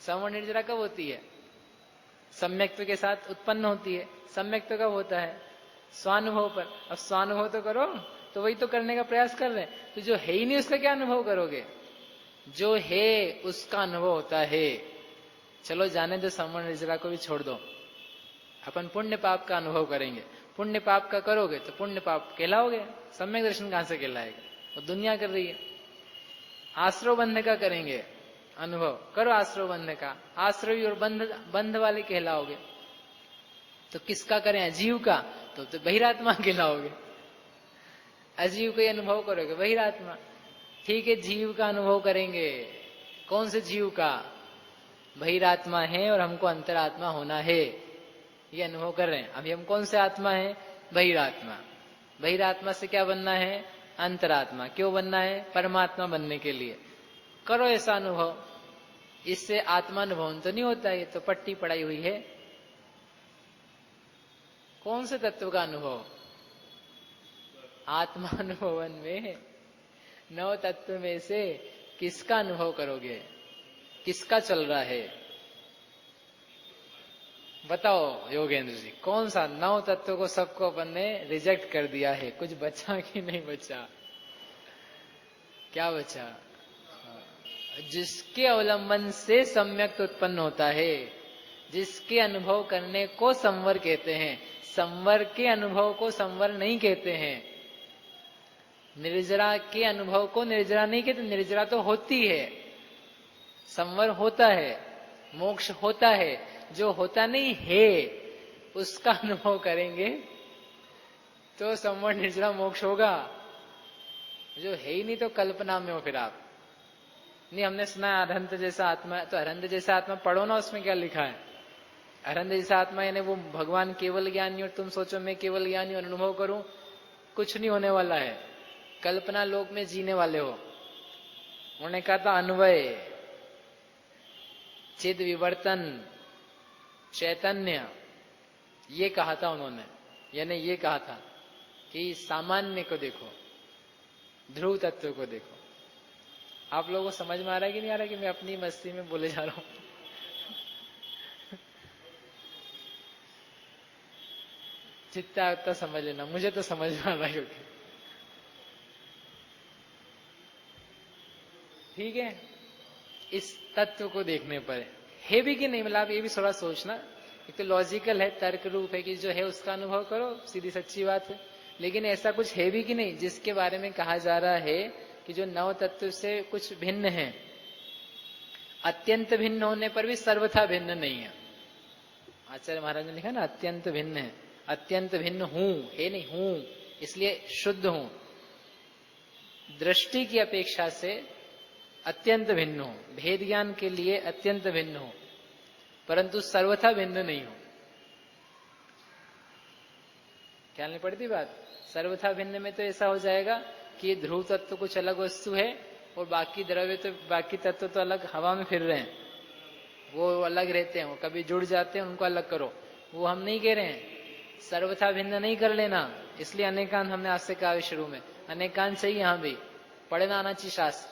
संवर्ण निर्जरा कब होती है? सम्यक्त्व के साथ उत्पन्न होती है। सम्यक्त्व कब होता है? स्वानुभव पर। अब स्वानुभव तो करो, तो वही तो करने का प्रयास कर रहे हैं। तो जो है ही नहीं, उसका क्या अनुभव करोगे? जो है उसका अनुभव होता है। चलो जाने दो, संवर्ण निर्जरा को भी छोड़ दो, अपन पुण्य पाप का अनुभव करेंगे। पुण्य पाप का करोगे तो पुण्य पाप कहलाओगे, सम्यक दर्शन कहां से कहलाएगा? वो दुनिया कर रही है। आश्रव बंध का करेंगे अनुभव, करो आश्रव बंध का, आश्रवी और बंध वाले कहलाओगे। तो किसका करें? अजीव का, तो बहिरात्मा कहलाओगे। अजीव का अनुभव करोगे, बहिरात्मा। ठीक है, जीव का अनुभव करेंगे। कौन से जीव का? बहिरात्मा है और हमको अंतरात्मा होना है, ये अनुभव कर रहे हैं। अभी हम कौन से आत्मा है? बहिरात्मा। बहिरात्मा से क्या बनना है? अंतरात्मा। क्यों बनना है? परमात्मा बनने के लिए। करो ऐसा अनुभव। इससे आत्मानुभवन तो नहीं होता, ये तो पट्टी पढ़ाई हुई है। कौन से तत्व का अनुभव? आत्मानुभवन में 9 तत्व में से किसका अनुभव करोगे? किसका चल रहा है? बताओ योगेंद्र जी, कौन सा 9 तत्व को सबको अपन ने रिजेक्ट कर दिया है? कुछ बचा कि नहीं बचा? क्या बचा? जिसके अवलंबन से सम्यक उत्पन्न होता है, जिसके अनुभव करने को संवर कहते हैं। संवर के अनुभव को संवर नहीं कहते हैं। निर्जरा के अनुभव को निर्जरा नहीं कहते। निर्जरा तो होती है, संवर होता है, मोक्ष होता है। जो होता नहीं है उसका अनुभव करेंगे तो संवर निर्जरा मोक्ष होगा। जो है ही नहीं तो कल्पना में हो फिर आप। नहीं, हमने सुना है अरहंत जैसा आत्मा, तो अरहंत जैसा आत्मा पढ़ो ना, उसमें क्या लिखा है? अरहंत जैसा आत्मा यानी वो भगवान केवल ज्ञानी और तुम सोचो मैं केवल ज्ञानी और अनुभव करूं, कुछ नहीं होने वाला है। कल्पना लोक में जीने वाले हो। उन्होंने कहा था अन्वय, चिद विवर्तन, चैतन्य, ये कहा था उन्होंने। यानी ये कहा था कि सामान्य को देखो, ध्रुव तत्व को देखो। आप लोगों को समझ में आ रहा है कि नहीं आ रहा है कि मैं अपनी मस्ती में बोले जा रहा हूं? जितना उतना समझ लेना, मुझे तो समझ में आ रहा है। क्योंकि ठीक है, इस तत्व को देखने पर है भी कि नहीं, मतलब ये भी थोड़ा सोचना। एक तो लॉजिकल है, तर्क रूप है कि जो है उसका अनुभव करो, सीधी सच्ची बात है। लेकिन ऐसा कुछ है भी कि नहीं जिसके बारे में कहा जा रहा है कि जो 9 तत्व से कुछ भिन्न है। अत्यंत भिन्न होने पर भी सर्वथा भिन्न नहीं है। आचार्य महाराज ने लिखा ना, अत्यंत भिन्न है। अत्यंत भिन्न हूं है नहीं, हूं इसलिए शुद्ध हूं। दृष्टि की अपेक्षा से अत्यंत भिन्न हो, भेद ज्ञान के लिए अत्यंत भिन्न हो, परंतु सर्वथा भिन्न नहीं हो। ख्याल नहीं पड़ती बात? सर्वथा भिन्न में तो ऐसा हो जाएगा कि ध्रुव तत्व कुछ अलग वस्तु है और बाकी द्रव्य तो, बाकी तत्व तो अलग हवा में फिर रहे हैं, वो अलग रहते हैं, वो कभी जुड़ जाते हैं, उनको अलग करो। वो हम नहीं कह रहे हैं। सर्वथा भिन्न नहीं कर लेना, इसलिए अनेकांत हमने आज से कहा शुरू में। अनेकांत चाहिए यहां भी, पढ़ना आना चाहिए शास्त्र।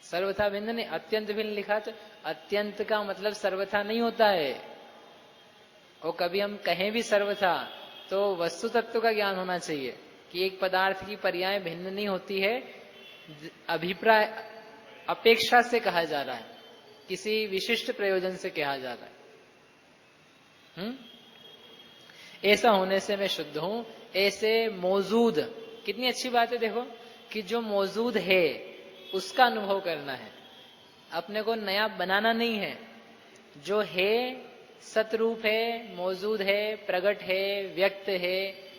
सर्वथा भिन्न नहीं, अत्यंत भिन्न लिखा तो अत्यंत का मतलब सर्वथा नहीं होता है। और कभी हम कहें भी सर्वथा तो वस्तु तत्व का ज्ञान होना चाहिए कि एक पदार्थ की पर्याय भिन्न नहीं होती है। अभिप्राय अपेक्षा से कहा जा रहा है, किसी विशिष्ट प्रयोजन से कहा जा रहा है। ऐसा होने से मैं शुद्ध हूं। ऐसे मौजूद, कितनी अच्छी बात है देखो कि जो मौजूद है उसका अनुभव करना है, अपने को नया बनाना नहीं है। जो है सतरूप है, मौजूद है, प्रकट है, व्यक्त है,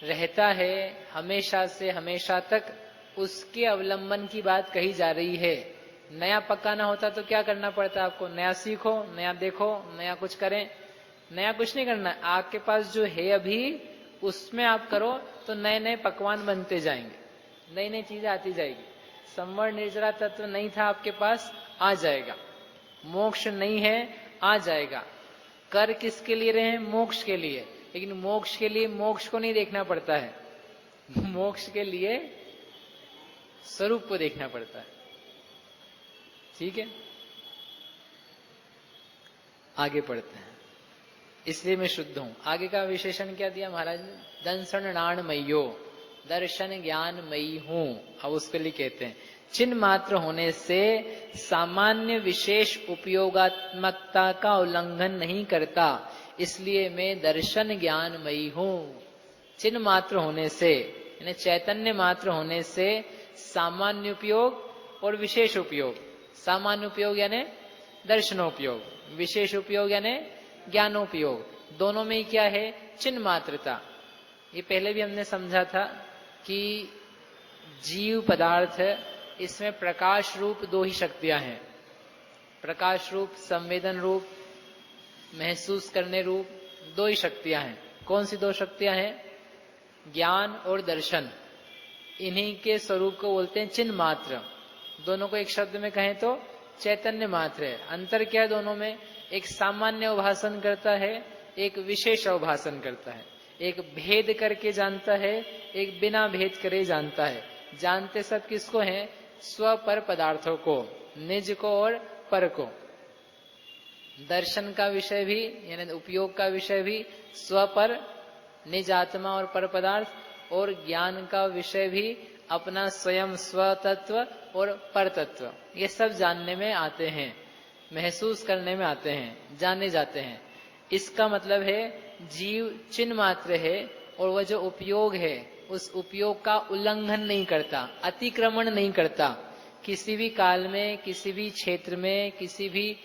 रहता है हमेशा से हमेशा तक, उसके अवलंबन की बात कही जा रही है। नया पकाना होता तो क्या करना पड़ता है आपको? नया सीखो, नया देखो, नया कुछ करें। नया कुछ नहीं करना, आपके पास जो है अभी उसमें आप करो तो नए नए पकवान बनते जाएंगे, नई नई चीजें आती जाएगी। संवर निर्जरा तत्व नहीं था आपके पास, आ जाएगा। मोक्ष नहीं है, आ जाएगा। कर किसके लिए रहे हैं? मोक्ष के लिए। लेकिन मोक्ष के लिए मोक्ष को नहीं देखना पड़ता है, मोक्ष के लिए स्वरूप को देखना पड़ता है। ठीक है, आगे पढ़ते हैं। इसलिए मैं शुद्ध हूं। आगे का विशेषण क्या दिया महाराज ने? दंसन नाणमयो, दर्शन ज्ञानमयी हूं। अब उसके लिए कहते हैं चिन्ह मात्र होने से सामान्य विशेष उपयोगात्मकता का उल्लंघन नहीं करता, इसलिए मैं दर्शन ज्ञानमयी हूं। चिन्ह मात्र होने से यानी चैतन्य मात्र होने से सामान्य उपयोग और विशेष उपयोग। सामान्य उपयोग यानी दर्शनोपयोग, विशेष उपयोग यानी ज्ञानोपयोग। दोनों में ही क्या है? चिन्ह मात्रता। ये पहले भी हमने समझा था कि जीव पदार्थ, इसमें प्रकाश रूप 2 ही शक्तियां हैं। प्रकाश रूप, संवेदन रूप, महसूस करने रूप, 2 ही शक्तियां हैं। कौन सी 2 शक्तियां हैं? ज्ञान और दर्शन, इन्हीं के स्वरूप को बोलते हैं चिन्ह मात्र। दोनों को एक शब्द में कहें तो चैतन्य मात्र है। अंतर क्या है दोनों में? एक सामान्य अवभाषण करता है, एक विशेष अवभाषण करता है। एक भेद करके जानता है, एक बिना भेद करे जानता है। जानते सब किसको हैं? स्व पर पदार्थों को, निज को और पर को। दर्शन का विषय भी यानी उपयोग का विषय भी स्व पर, निज आत्मा और पर पदार्थ, और ज्ञान का विषय भी अपना स्वयं स्व तत्व और पर तत्व। ये सब जानने में आते हैं, महसूस करने में आते हैं, जाने जाते हैं। इसका मतलब है जीव चिन्ह मात्र है और वह जो उपयोग है उस उपयोग का उल्लंघन नहीं करता, अतिक्रमण नहीं करता। किसी भी काल में, किसी भी क्षेत्र में, किसी भी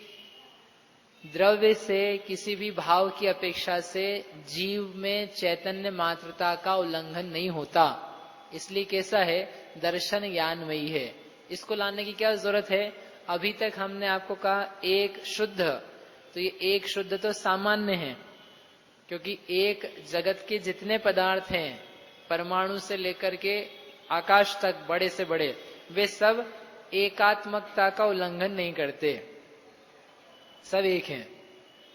द्रव्य से, किसी भी भाव की अपेक्षा से जीव में चैतन्य मात्रता का उल्लंघन नहीं होता। इसलिए कैसा है? दर्शन ज्ञानमयी है। इसको लाने की क्या जरूरत है? अभी तक हमने आपको कहा एक शुद्ध, तो ये एक शुद्ध तो सामान्य है, क्योंकि एक जगत के जितने पदार्थ हैं, परमाणु से लेकर के आकाश तक बड़े से बड़े, वे सब एकात्मकता का उल्लंघन नहीं करते। सब एक हैं।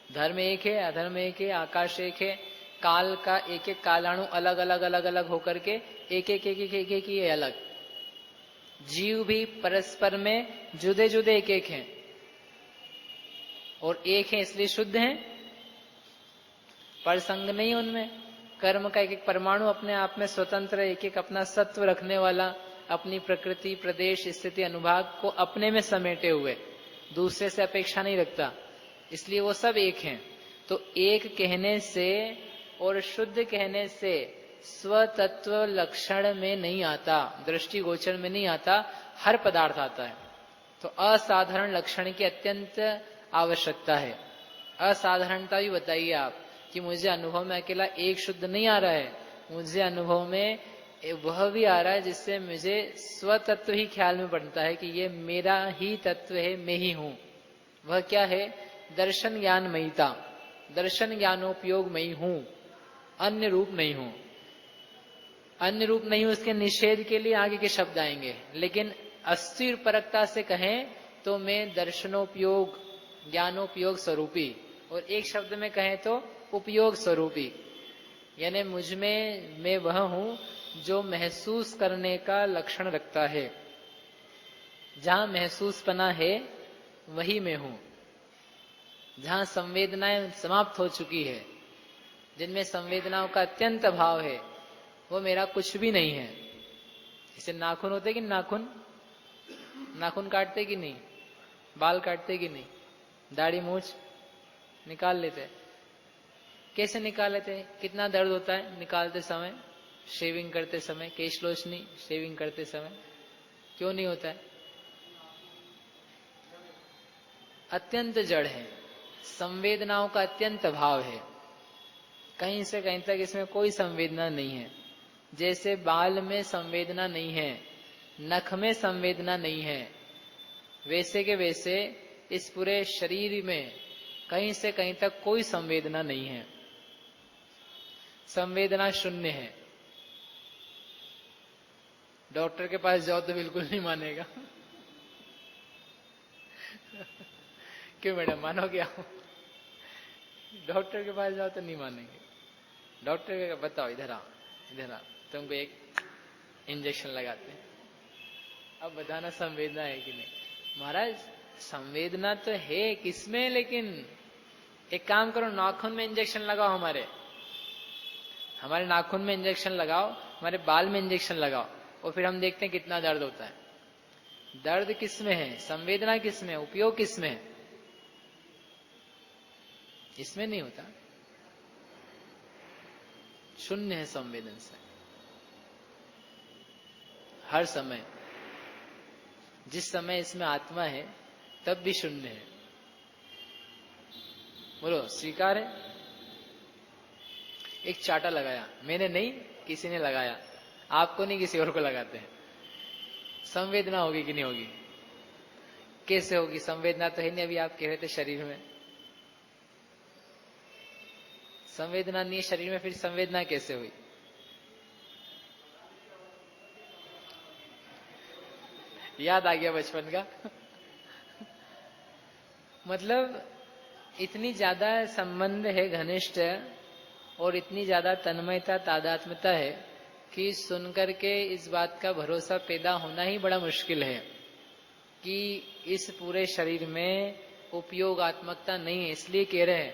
धर्म एक है, अधर्म एक है, आकाश एक है, काल का एक एक कालाणु अलग अलग अलग अलग होकर के एक एक एक एक एक एक ही है अलग। जीव भी परस्पर में जुदे जुदे एक एक हैं और एक है इसलिए शुद्ध हैं, पर संग नहीं उनमें। कर्म का एक एक परमाणु अपने आप में स्वतंत्र, एक एक अपना सत्व रखने वाला, अपनी प्रकृति, प्रदेश, स्थिति, अनुभाग को अपने में समेटे हुए, दूसरे से अपेक्षा नहीं रखता, इसलिए वो सब एक हैं। तो एक कहने से और शुद्ध कहने से स्वतत्व लक्षण में नहीं आता, दृष्टि गोचर में नहीं आता, हर पदार्थ आता है। तो असाधारण लक्षण की अत्यंत आवश्यकता है। असाधारणता भी बताइए आप कि मुझे अनुभव में अकेला एक शुद्ध नहीं आ रहा है, मुझे अनुभव में वह भी आ रहा है जिससे मुझे स्वतत्व ही ख्याल में पड़ता है कि ये मेरा ही तत्व है, मैं ही हूं। वह क्या है? दर्शन ज्ञानमयिता, दर्शन ज्ञानोपयोगमयी हूं, अन्य रूप नहीं हूं। अन्य रूप नहीं हूं, उसके निषेध के लिए आगे के शब्द आएंगे, लेकिन अस्थिर परकता से कहें तो मैं दर्शनोपयोग, ज्ञानोपयोग स्वरूपी, और एक शब्द में कहें तो उपयोग स्वरूपी। यानी मुझ में मैं वह हूं जो महसूस करने का लक्षण रखता है। जहां महसूसपना है वही मैं हूं। जहां संवेदनाएं समाप्त हो चुकी है, जिनमें संवेदनाओं का अत्यंत अभाव है, वो मेरा कुछ भी नहीं है। जैसे नाखून होते कि नाखून, नाखून काटते कि नहीं, बाल काटते कि नहीं, दाढ़ी मूछ निकाल लेते। कैसे निकाल लेते? कितना दर्द होता है निकालते समय, शेविंग करते समय, केश लोचनी शेविंग करते समय, क्यों नहीं होता है? अत्यंत जड़ है, संवेदनाओं का अत्यंत अभाव है। कहीं से कहीं तक इसमें कोई संवेदना नहीं है। जैसे बाल में संवेदना नहीं है, नख में संवेदना नहीं है, वैसे के वैसे इस पूरे शरीर में कहीं से कहीं तक कोई संवेदना नहीं है। संवेदना शून्य है। डॉक्टर के पास जाओ तो बिल्कुल नहीं मानेगा। क्यों मैडम, मानोगे आप? डॉक्टर के पास जाओ तो नहीं मानेंगे। डॉक्टर का बताओ, इधर आओ, इधर आओ, तुमको एक इंजेक्शन लगाते हैं, अब बताना संवेदना है कि नहीं। महाराज संवेदना तो है किसमें, लेकिन एक काम करो, नाखून में इंजेक्शन लगाओ, हमारे नाखून में इंजेक्शन लगाओ, हमारे बाल में इंजेक्शन लगाओ, और फिर हम देखते हैं कितना दर्द होता है। दर्द किसमें है, संवेदना किसमें है, उपयोग किसमें है? इसमें नहीं होता। शून्य है संवेदन से हर समय। जिस समय इसमें आत्मा है तब भी शून्य है। बोलो स्वीकार है? एक चाटा लगाया, मैंने नहीं, किसी ने लगाया, आपको नहीं किसी और को लगाते हैं, संवेदना होगी कि नहीं होगी? कैसे होगी? संवेदना तो है नहीं, अभी आप कह रहे थे शरीर में संवेदना नहीं है, शरीर में फिर संवेदना कैसे हुई? याद आ गया बचपन का। मतलब इतनी ज्यादा संबंध है घनिष्ठ और इतनी ज्यादा तन्मयता तादात्म्यता है कि सुनकर के इस बात का भरोसा पैदा होना ही बड़ा मुश्किल है कि इस पूरे शरीर में उपयोगात्मकता नहीं है। इसलिए कह रहे हैं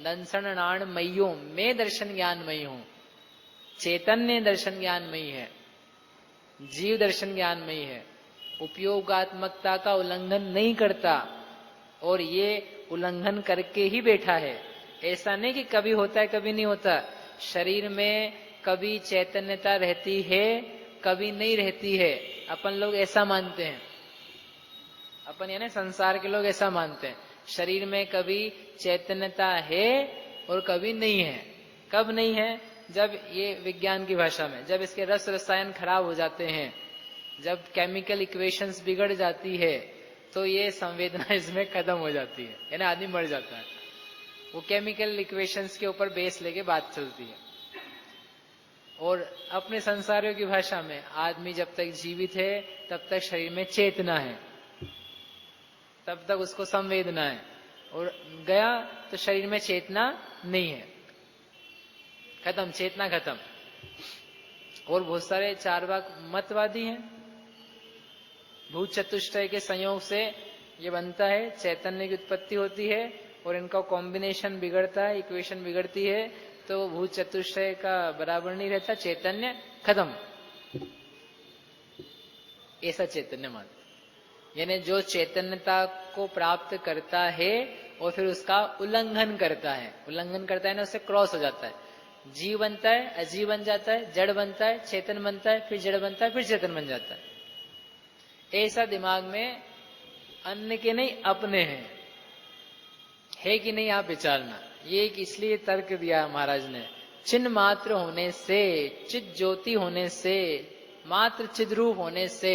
दंसन नाण मईयों में दर्शन ज्ञानमयी हूं। चैतन्य दर्शन ज्ञानमयी है, जीव दर्शन ज्ञानमयी है, उपयोगात्मकता का उल्लंघन नहीं करता और ये उल्लंघन करके ही बैठा है। ऐसा नहीं कि कभी होता है कभी नहीं होता। शरीर में कभी चैतन्यता रहती है कभी नहीं रहती है। अपन लोग ऐसा मानते हैं, अपन यानी संसार के लोग ऐसा मानते हैं शरीर में कभी चैतन्यता है और कभी नहीं है। कब नहीं है? जब ये विज्ञान की भाषा में जब इसके रस रसायन खराब हो जाते हैं, जब केमिकल इक्वेशंस बिगड़ जाती है तो ये संवेदना इसमें खत्म हो जाती है, यानी आदमी मर जाता है। वो केमिकल इक्वेशंस के ऊपर बेस लेके बात चलती है। और अपने संसारियों की भाषा में आदमी जब तक जीवित है तब तक शरीर में चेतना है, तब तक उसको संवेदना है, और गया तो शरीर में चेतना नहीं है, खत्म, चेतना खत्म। और बहुत सारे चार्वाक मतवादी हैं, भूत चतुष्टय के संयोग से ये बनता है, चैतन्य की उत्पत्ति होती है और इनका कॉम्बिनेशन बिगड़ता है, इक्वेशन बिगड़ती है तो भूत चतुष्टय का बराबर नहीं रहता, चैतन्य खत्म। ऐसा चैतन्य मानते, यानी जो चैतन्यता को प्राप्त करता है और फिर उसका उल्लंघन करता है, उल्लंघन करता है ना, उससे क्रॉस हो जाता है, जीव बनता है, अजीव बन जाता है, जड़ बनता है, चेतन बनता है, फिर जड़ बनता है, फिर चेतन बन जाता है। ऐसा दिमाग में अन्य के नहीं अपने हैं, है कि नहीं आप विचारना। ये एक इसलिए तर्क दिया महाराज ने, चिन्ह मात्र होने से, चित ज्योति होने से, मात्र चिद रूप होने से,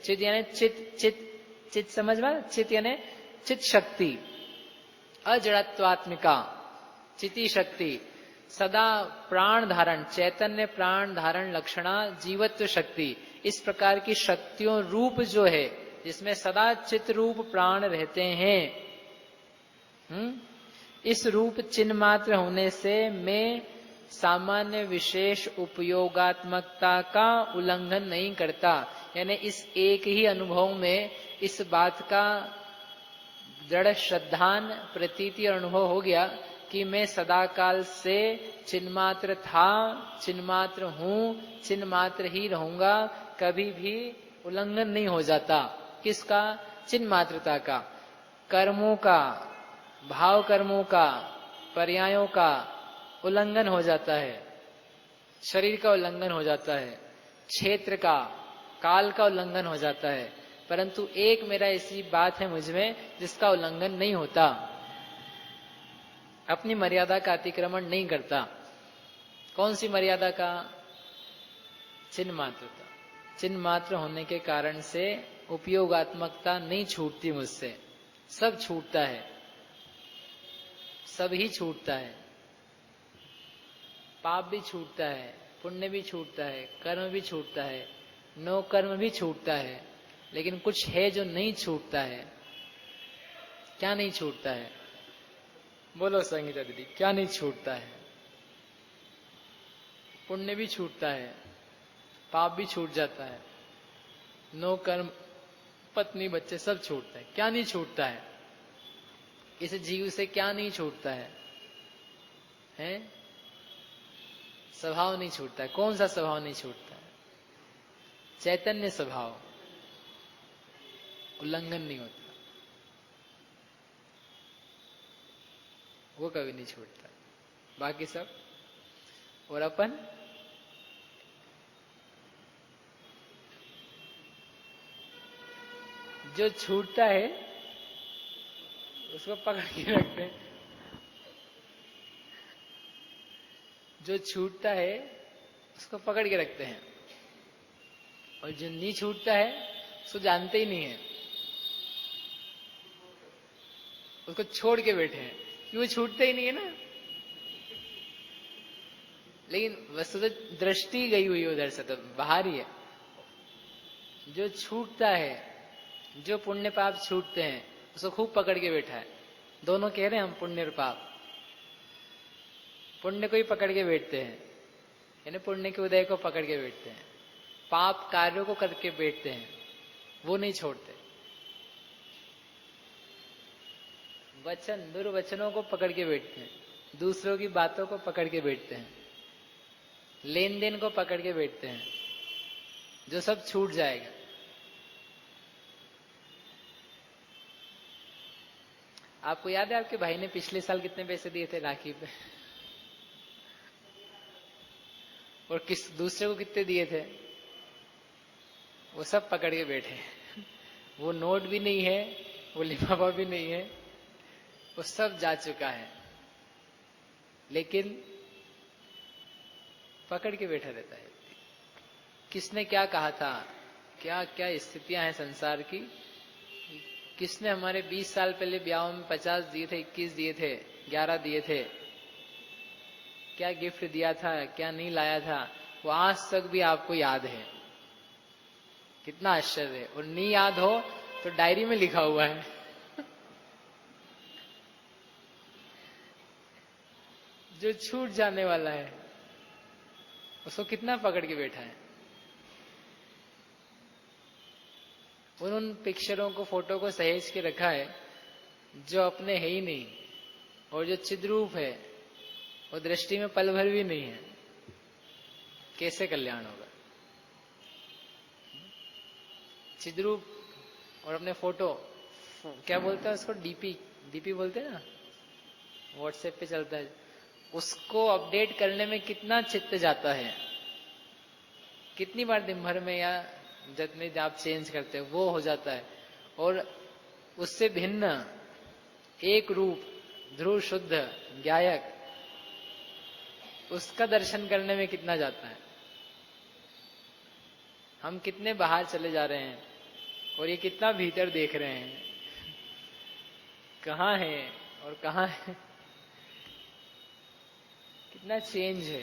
चित यानी चित, चित चित समझ में, चित यानी चित शक्ति, अजड़त्वात्मिका चिति शक्ति, सदा प्राण धारण, चैतन्य प्राण धारण लक्षणा जीवत्व शक्ति, इस प्रकार की शक्तियों रूप जो है जिसमें सदा चित रूप प्राण रहते हैं, इस रूप चिन्ह मात्र होने से मैं सामान्य विशेष उपयोगात्मकता का उल्लंघन नहीं करता। यानी इस एक ही अनुभव में इस बात का दृढ़ श्रद्धान प्रतीति और अनुभव हो गया कि मैं सदाकाल से चिन्मात्र था, चिन्मात्र हूं, चिन्मात्र ही रहूंगा, कभी भी उल्लंघन नहीं हो जाता। किसका? चिन्मात्रता का, कर्मों का, भाव कर्मों का, पर्यायों का उल्लंघन हो जाता है, शरीर का उल्लंघन हो जाता है, क्षेत्र का, काल का उल्लंघन हो जाता है, परंतु एक मेरा ऐसी बात है मुझ में जिसका उल्लंघन नहीं होता, अपनी मर्यादा का अतिक्रमण नहीं करता। कौन सी मर्यादा का? चिन्ह मात्रता। चिन्ह मात्र होने के कारण से उपयोगात्मकता नहीं छूटती मुझसे, सब छूटता है, सब ही छूटता है, पाप भी छूटता है, पुण्य भी छूटता है, कर्म भी छूटता है, नो कर्म भी छूटता है, लेकिन कुछ है जो नहीं छूटता है। क्या नहीं छूटता है? बोलो संगीता दीदी, क्या नहीं छूटता है? पुण्य भी छूटता है, पाप भी छूट जाता है, नो कर्म, पत्नी बच्चे सब छूटता है, क्या नहीं छूटता है? इस जीव से क्या नहीं छूटता है? हैं? स्वभाव नहीं छूटता है। कौन सा स्वभाव नहीं छूटता है? चैतन्य स्वभाव, उल्लंघन नहीं होता, वो कभी नहीं छूटता, बाकी सब। और अपन जो छूटता है उसको पकड़ के रखते हैं, जो छूटता है उसको पकड़ के रखते हैं, और जो नहीं छूटता है उसको जानते ही नहीं है, उसको छोड़ के बैठे हैं कि वो छूटता ही नहीं है ना। लेकिन वस्तुतः दृष्टि गई हुई उधर से, तो बाहर ही है, जो छूटता है, जो पुण्य पाप छूटते हैं उसको खूब पकड़ के बैठा है। दोनों कह रहे हैं हम पुण्य और पाप। पुण्य को ही पकड़ के बैठते हैं, यानी पुण्य के उदय को पकड़ के बैठते हैं। पाप कार्यों को करके बैठते हैं, वो नहीं छोड़ते। वचन, दुर्वचनों को पकड़ के बैठते हैं, दूसरों की बातों को पकड़ के बैठते हैं, लेन देन को पकड़ के बैठते हैं, जो सब छूट जाएगा। आपको याद है आपके भाई ने पिछले साल कितने पैसे दिए थे राखी पे? और किस दूसरे को कितने दिए थे? वो सब पकड़ के बैठे। वो नोट भी नहीं है, वो लिफाफा भी नहीं है, वो सब जा चुका है, लेकिन पकड़ के बैठा रहता है। किसने क्या कहा था, क्या क्या स्थितियां हैं संसार की, किसने हमारे 20 साल पहले ब्याह में 50 दिए थे, 21 दिए थे, 11 दिए थे, क्या गिफ्ट दिया था, क्या नहीं लाया था, वो आज तक भी आपको याद है। कितना आश्चर्य है। और नहीं याद हो तो डायरी में लिखा हुआ है। जो छूट जाने वाला है उसको कितना पकड़ के बैठा है। उन पिक्चरों को, फोटो को सहेज के रखा है जो अपने है ही नहीं, और जो चिद्रूप है वो दृष्टि में पल भर भी नहीं है। कैसे कल्याण होगा? चिद्रूप और अपने फोटो, क्या बोलते हैं उसको, डीपी बोलते हैं ना, व्हाट्सएप पे चलता है, उसको अपडेट करने में कितना चित्त जाता है। कितनी बार दिन भर में या जितने आप चेंज करते हैं वो हो जाता है। और उससे भिन्न एक रूप ध्रुव शुद्ध गायक, उसका दर्शन करने में कितना जाता है। हम कितने बाहर चले जा रहे हैं और ये कितना भीतर देख रहे हैं, कहाँ है और कहाँ है, कितना चेंज है।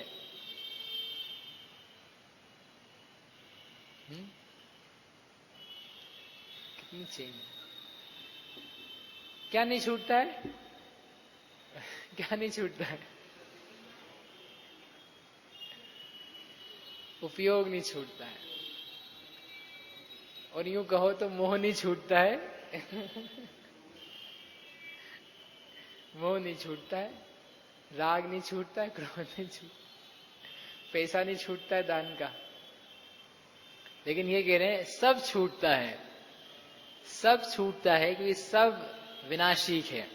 कितनी चेंज। क्या नहीं छूटता है? क्या नहीं छूटता है? उपयोग नहीं छूटता है, और यूं कहो तो मोह नहीं छूटता है। मोह नहीं छूटता है, राग नहीं छूटता है, क्रोध नहीं छूटता, पैसा नहीं छूटता है दान का। लेकिन ये कह रहे हैं सब छूटता है, सब छूटता है, क्योंकि सब विनाशिक है,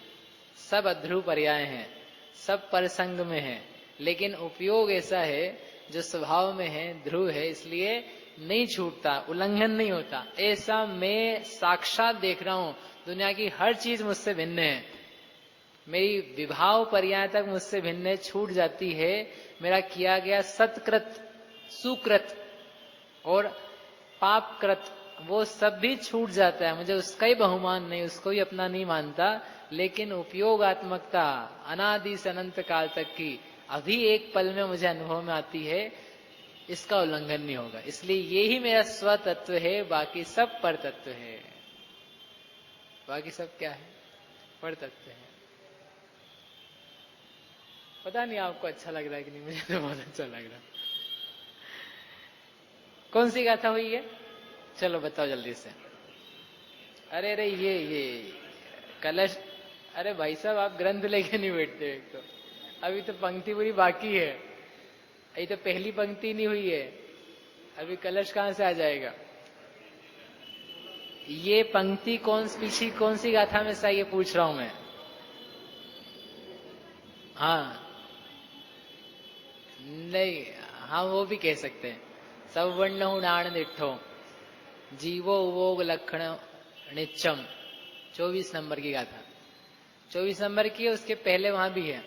सब अध्रुव पर्याय हैं, सब परसंग में है। लेकिन उपयोग ऐसा है जो स्वभाव में है, ध्रुव है, इसलिए नहीं छूटता, उल्लंघन नहीं होता। ऐसा मैं साक्षात देख रहा हूं। दुनिया की हर चीज मुझसे भिन्न है, मेरी विभाव पर्याय तक मुझसे भिन्न है, छूट जाती है। मेरा किया गया सत्कृत, सुकृत और पापकृत, वो सब भी छूट जाता है। मुझे उसका ही बहुमान नहीं, उसको ही अपना नहीं मानता। लेकिन उपयोगात्मकता अनादि से अनंत काल तक की अभी एक पल में मुझे अनुभव में आती है, इसका उल्लंघन नहीं होगा। इसलिए ये ही मेरा स्व तत्व है, बाकी सब पर तत्व है। बाकी सब क्या है? पर तत्व है। पता नहीं आपको अच्छा लग रहा है कि नहीं, मुझे तो बहुत अच्छा लग रहा। कौन सी गाथा हुई है? चलो बताओ जल्दी से। अरे अरे ये कलश। अरे भाई साहब, आप ग्रंथ लेके नहीं बैठते। एक तो अभी तो पंक्ति पूरी बाकी है, अभी तो पहली पंक्ति नहीं हुई है, अभी कलश कहां से आ जाएगा? ये पंक्ति पीछे कौन सी गाथा में से, ये पूछ रहा हूं मैं। हाँ नहीं, हाँ वो भी कह सकते हैं। सवर्ण उड़ान दिठो जीवो उवोग लक्षण निच्चम, 24 नंबर की गाथा। 24 नंबर की है, उसके पहले वहां भी है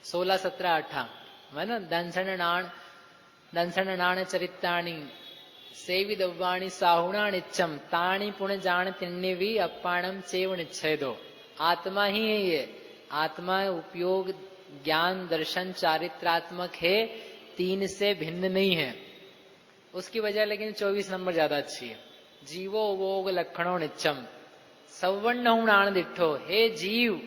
16, 17, 18 है ना। दंसन नाण चरित्राणी सेवी दव्वाणी साहुणा निच्चम ताणी पुण्य जान तिण्यवी अपाणम चेव निच्छेदो। आत्मा ही है ये, आत्मा उपयोग ज्ञान दर्शन चारित्रात्मक है, 3 से भिन्न नहीं है। उसकी वजह लेकिन 24 नंबर ज्यादा अच्छी है। जीवो वोग लक्षणों नित्यम सवर्ण हुणान दिठो। हे जीव,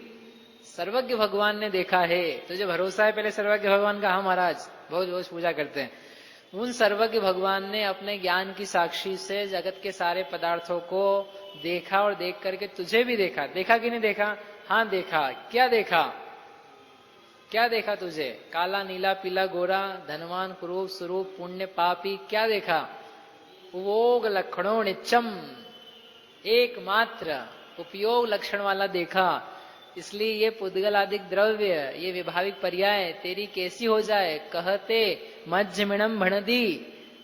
सर्वज्ञ भगवान ने देखा है। तुझे भरोसा है पहले सर्वज्ञ भगवान का? हाँ महाराज, बहुत रोज पूजा करते हैं। उन सर्वज्ञ भगवान ने अपने ज्ञान की साक्षी से जगत के सारे पदार्थों को देखा और देख करके तुझे भी देखा। देखा कि नहीं देखा? हाँ देखा। क्या देखा? क्या देखा तुझे? काला, नीला, पीला, गोरा, धनवान, कुरूप, स्वरूप, पुण्य, पापी, क्या देखा? उपयोग लक्षणों नित्यम, एकमात्र उपयोग लक्षण वाला देखा। इसलिए ये पुद्गल आदि द्रव्य, ये विभाविक पर्याय तेरी कैसी हो जाए? कहते मज्जमिणम भणदी,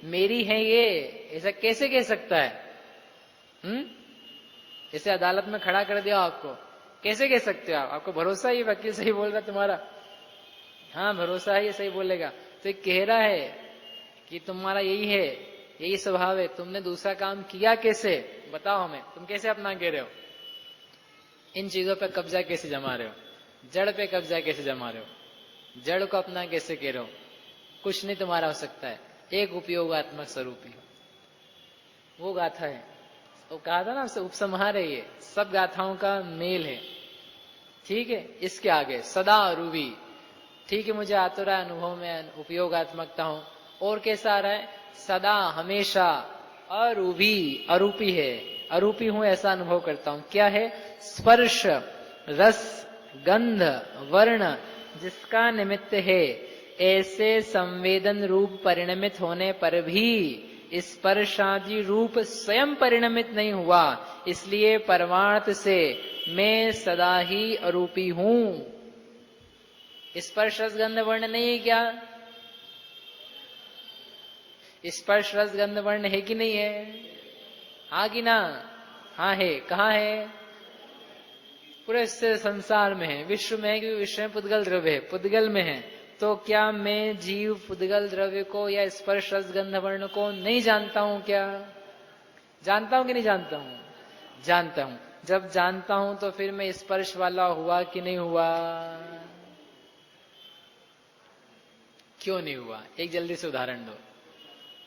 मेरी है ये, ऐसा कैसे कह सकता है? ऐसे अदालत में खड़ा कर दिया आपको, कैसे कह सकते हो आप? आपको भरोसा है ये वकील सही बोल रहा तुम्हारा? हाँ भरोसा है ये सही बोलेगा। तो ये कह रहा है कि तुम्हारा यही है, यही स्वभाव है। तुमने दूसरा काम किया कैसे? बताओ हमें, तुम कैसे अपना कह रहे हो? इन चीजों पे कब्जा कैसे जमा रहे हो? जड़ पे कब्जा कैसे जमा रहे हो? जड़ को अपना कैसे कह रहे हो? कुछ नहीं तुम्हारा हो सकता है, एक उपयोगात्मक स्वरूप ही। वो गाथा है, वो कहा था ना आपसे, उपसंहार है ये, सब गाथाओं का मेल है। ठीक है, इसके आगे सदा अरूपी। ठीक है, मुझे आता रहा है अनुभव में उपयोगात्मकता हूं। और कैसा आ रहा है? सदा, हमेशा अरूपी, अरूपी है, अरूपी हूं ऐसा अनुभव करता हूं। क्या है? स्पर्श, रस, गंध, वर्ण जिसका निमित्त है, ऐसे संवेदन रूप परिणमित होने पर भी स्पर्शादि रूप स्वयं परिणमित नहीं हुआ। इसलिए परमार्थ से मैं सदा ही अरूपी हूं। स्पर्श रस गंध वर्ण नहीं है क्या? स्पर्श रस गंध वर्ण है कि नहीं है? हाँ कि ना? हाँ है। कहाँ है? पूरे संसार में है, विश्व में है, क्योंकि विश्व में पुद्गल द्रव्य है, पुद्गल में है। तो क्या मैं जीव पुद्गल द्रव्य को या स्पर्श रस गंध वर्ण को नहीं जानता हूं क्या? जानता हूं कि नहीं जानता हूं? जानता हूं। जब जानता हूं तो फिर मैं स्पर्श वाला हुआ कि नहीं हुआ? क्यों नहीं हुआ? एक जल्दी से उदाहरण दो,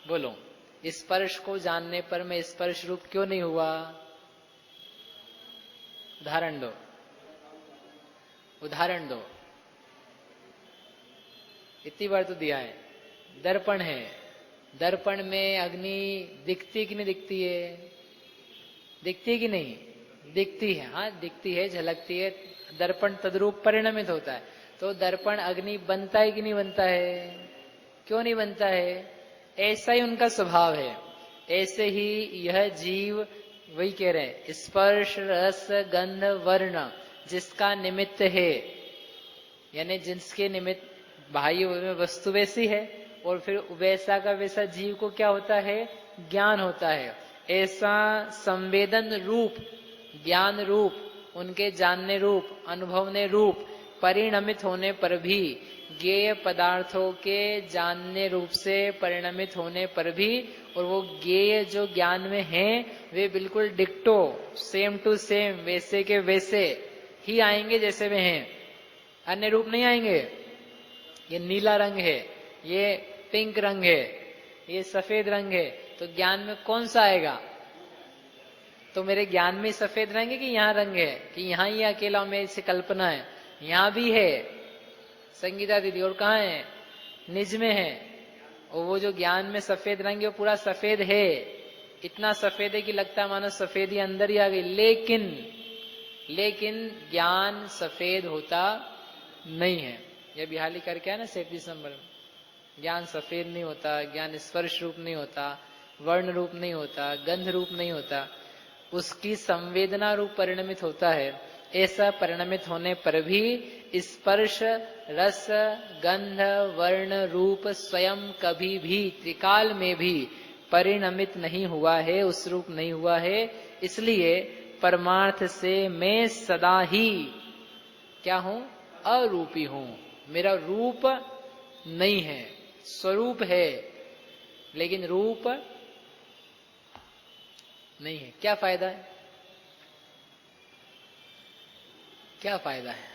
बोलो। स्पर्श को जानने पर मैं स्पर्श रूप क्यों नहीं हुआ? उदाहरण दो, उदाहरण दो। इतनी बार तो दिया है। दर्पण है, दर्पण में अग्नि दिखती कि नहीं दिखती है? दिखती है कि नहीं? दिखती है, हाँ दिखती है, झलकती है। दर्पण तद्रूप परिणमित होता है। तो दर्पण अग्नि बनता है कि नहीं बनता है? क्यों नहीं बनता है? ऐसा ही उनका स्वभाव है। ऐसे ही यह जीव, वही कह रहे हैं, स्पर्श रस गंध वर्ण जिसका निमित्त है, यानी जिसके निमित्त बाह्य वस्तु वैसी है, और फिर वैसा का वैसा जीव को क्या होता है? ज्ञान होता है। ऐसा संवेदन रूप, ज्ञान रूप, उनके जानने रूप, अनुभवने रूप परिणमित होने पर भी, ज्ञेय पदार्थों के जानने रूप से परिणमित होने पर भी, और वो ज्ञेय जो ज्ञान में हैं वे बिल्कुल डिक्टो, सेम टू सेम, वैसे के वैसे ही आएंगे जैसे वे हैं, अन्य रूप नहीं आएंगे। ये नीला रंग है, ये पिंक रंग है, ये सफेद रंग है, तो ज्ञान में कौन सा आएगा? तो मेरे ज्ञान में सफेद रंग है कि यहाँ रंग है, कि यहाँ ही अकेला मेरी से कल्पना है? यहाँ भी है संगीता दीदी, और कहाँ है? निज में है। और वो जो ज्ञान में सफेद रंग है वो पूरा सफेद है, इतना सफेद है कि लगता है मानो सफेदी अंदर ही आ गई। लेकिन ज्ञान सफेद होता नहीं है। यह बिहाली करके है ना 7 दिसंबर में, ज्ञान सफेद नहीं होता, ज्ञान स्पर्श रूप नहीं होता, वर्ण रूप नहीं होता, गंध रूप नहीं होता, उसकी संवेदना रूप परिणमित होता है। ऐसा परिणमित होने पर भी स्पर्श रस गंध वर्ण रूप स्वयं कभी भी त्रिकाल में भी परिणमित नहीं हुआ है, उस रूप नहीं हुआ है। इसलिए परमार्थ से मैं सदा ही क्या हूं? अरूपी हूं। मेरा रूप नहीं है, स्वरूप है लेकिन रूप नहीं है। क्या फायदा है? क्या फायदा है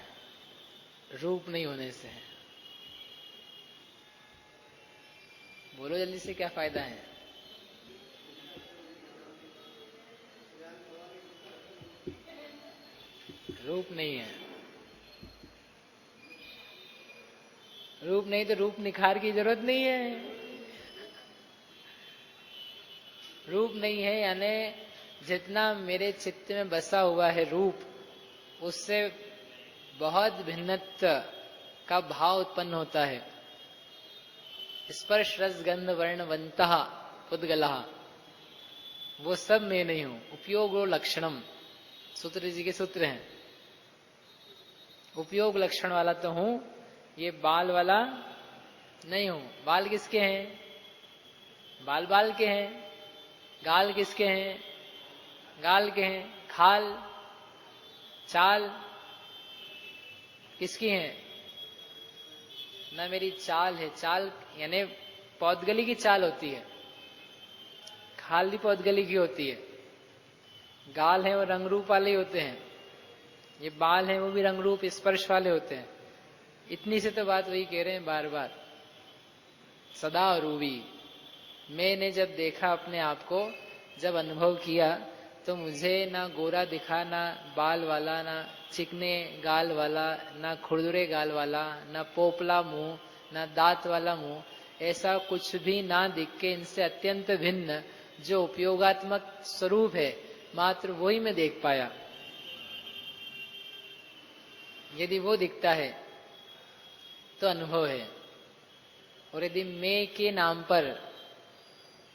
रूप नहीं होने से? बोलो जल्दी से, क्या फायदा है? रूप नहीं है। रूप नहीं तो रूप निखार की जरूरत नहीं है। रूप नहीं है यानी जितना मेरे चित्त में बसा हुआ है रूप, उससे बहुत भिन्नता का भाव उत्पन्न होता है। स्पर्श रस गंध वर्ण वंतः उद्गलः, वो सब मैं नहीं हूं। उपयोगो लक्षणम, सूत्र जी के सूत्र हैं। उपयोग लक्षण वाला तो हूं, ये बाल वाला नहीं हूं। बाल किसके हैं? बाल बाल के हैं। गाल किसके हैं? गाल के हैं। खाल चाल किसकी है? ना मेरी चाल है। चाल यानी पौधगली की चाल होती है, खाल भी पौधगली की होती है। गाल है वो रंग रूप वाले ही होते हैं, ये बाल हैं वो भी रंग रूप स्पर्श वाले होते हैं। इतनी से तो बात वही कह रहे हैं बार बार, सदा रूबी। मैंने जब देखा अपने आप को, जब अनुभव किया, तो मुझे ना गोरा दिखा, ना बाल वाला, ना चिकने गाल वाला, ना खुरदुरे गाल वाला, ना पोपला मुंह, ना दांत वाला मुंह, ऐसा कुछ भी ना दिख के इनसे अत्यंत भिन्न जो उपयोगात्मक स्वरूप है, मात्र वो ही मैं देख पाया। यदि वो दिखता है तो अनुभव है, और यदि मैं के नाम पर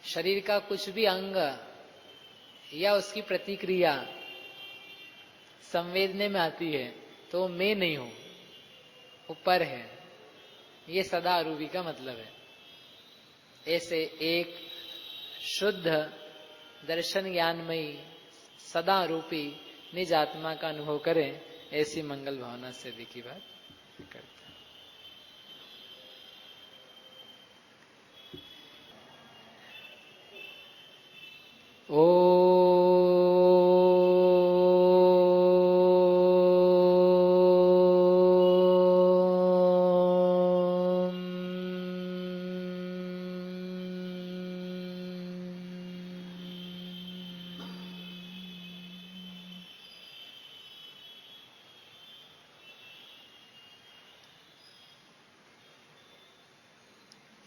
शरीर का कुछ भी अंग या उसकी प्रतिक्रिया संवेदने में आती है तो मैं नहीं हूं, ऊपर है। ये सदा अरूपी का मतलब है। ऐसे एक शुद्ध दर्शन ज्ञानमयी सदा रूपी निज आत्मा का अनुभव करें, ऐसी मंगल भावना से भी की बात करते हैं। ओ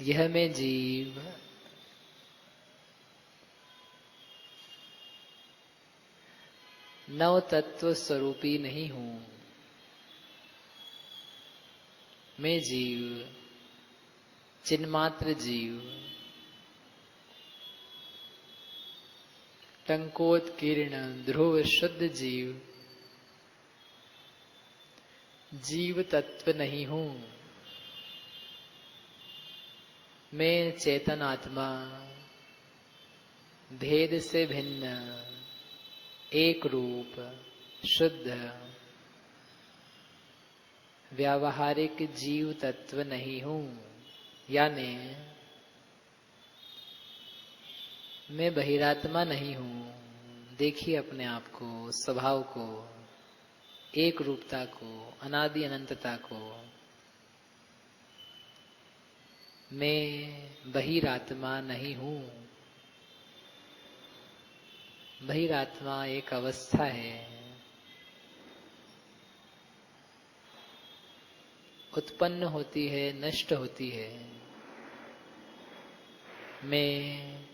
यह मैं जीव नव तत्व स्वरूपी नहीं हूं। मैं जीव, चिन्मात्र जीव, टंकोत्कीर्ण ध्रुव शुद्ध जीव, जीव तत्व नहीं हूं। मैं चेतन आत्मा, भेद से भिन्न, एक रूप, शुद्ध, व्यावहारिक जीव तत्व नहीं हूं। यानी मैं बहिरात्मा नहीं हूं। देखिए अपने आप को, स्वभाव को, एक रूपता को, अनादि अनंतता को। मैं बहिरात्मा नहीं हूं। बहिरात्मा एक अवस्था है, उत्पन्न होती है, नष्ट होती है। मैं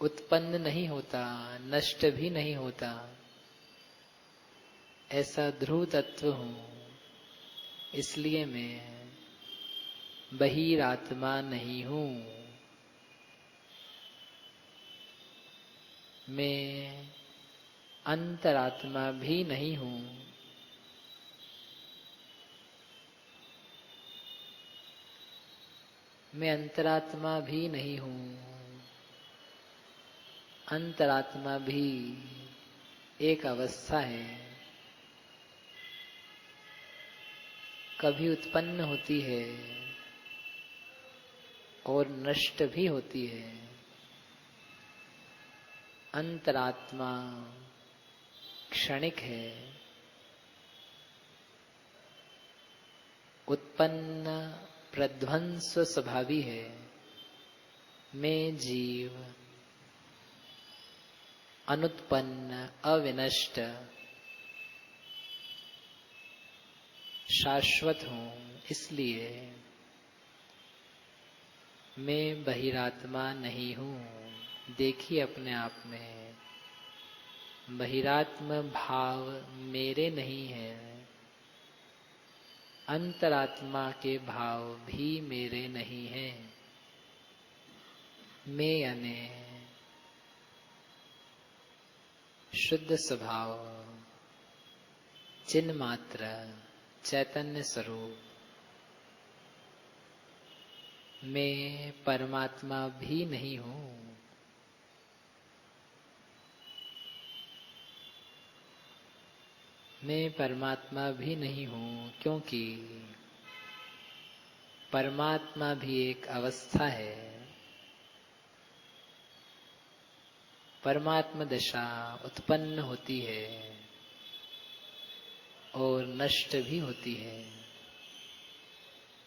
उत्पन्न नहीं होता, नष्ट भी नहीं होता, ऐसा ध्रुव तत्व हूं। इसलिए मैं बहिरात्मा नहीं हूं। मैं अंतरात्मा भी नहीं हूं। मैं अंतरात्मा भी नहीं हूं। अंतरात्मा भी एक अवस्था है, कभी उत्पन्न होती है और नष्ट भी होती है। अंतरात्मा क्षणिक है, उत्पन्न प्रध्वंस स्वभावी है। मैं जीव अनुत्पन्न, अविनष्ट, शाश्वत हूं, इसलिए मैं बहिरात्मा नहीं हूं। देखिए अपने आप में, बहिरात्म भाव मेरे नहीं है, अंतरात्मा के भाव भी मेरे नहीं हैं। मैं यानी शुद्ध स्वभाव, चिन्ह मात्र, चैतन्य स्वरूप। मैं परमात्मा भी नहीं हूं। मैं परमात्मा भी नहीं हूं, क्योंकि परमात्मा भी एक अवस्था है। परमात्मा दशा उत्पन्न होती है और नष्ट भी होती है,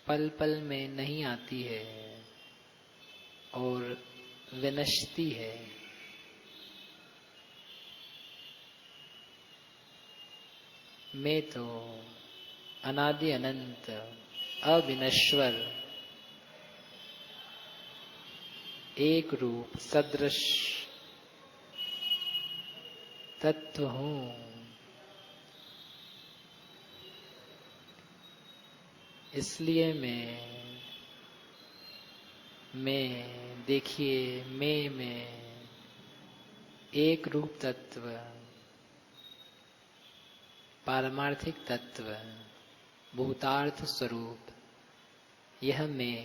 पल पल में नहीं आती है और विनश्ती है। मैं तो अनादि अनंत अविनश्वर एक रूप सदृश तत्व हूं। इसलिए मैं देखिए, मैं एक रूप तत्व, पारमार्थिक तत्व, भूतार्थ स्वरूप, यह मैं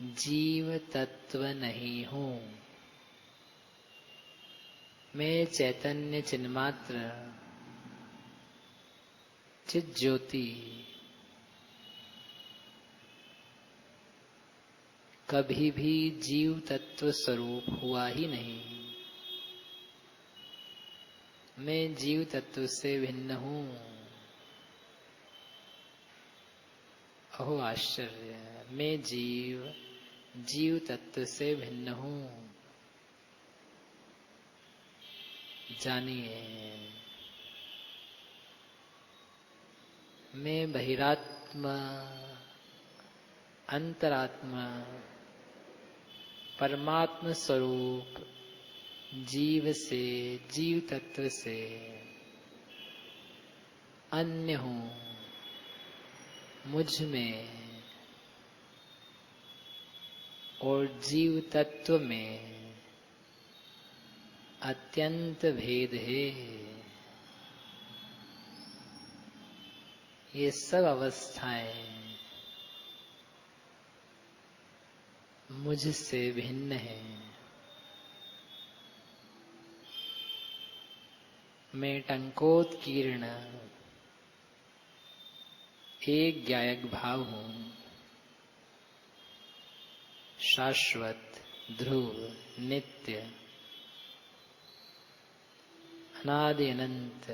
जीव तत्व नहीं हूं। मैं चैतन्य चिन्मात्र, चित ज्योति, कभी भी जीव तत्व स्वरूप हुआ ही नहीं। मैं जीव तत्व से भिन्न हूं। अहो आश्चर्य, मैं जीव तत्व से भिन्न हूं। जानिए, मैं बहिरात्मा, अंतरात्मा, परमात्मा स्वरूप जीव से, जीव तत्व से अन्य हूं। मुझ में और जीव तत्व में अत्यंत भेद है। ये सब अवस्थाएं मुझसे भिन्न हैं। मैं टंकोत्कीर्ण एक ज्ञायक भाव हूं, शाश्वत, ध्रुव, नित्य, अनादि अनंत।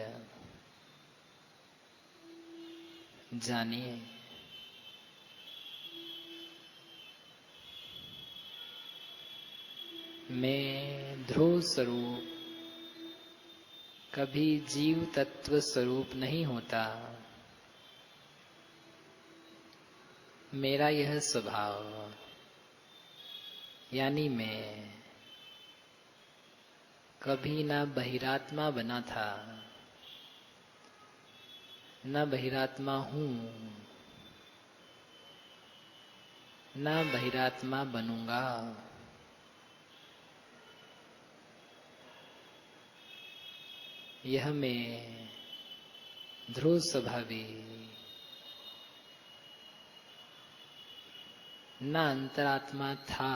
जानिए, मैं ध्रुव स्वरूप कभी जीव तत्व स्वरूप नहीं होता। मेरा यह स्वभाव यानी मैं कभी ना बहिरात्मा बना था, न बहिरात्मा हूं, न बहिरात्मा बनूंगा। यह मैं ध्रुव स्वभावी, न अंतरात्मा था,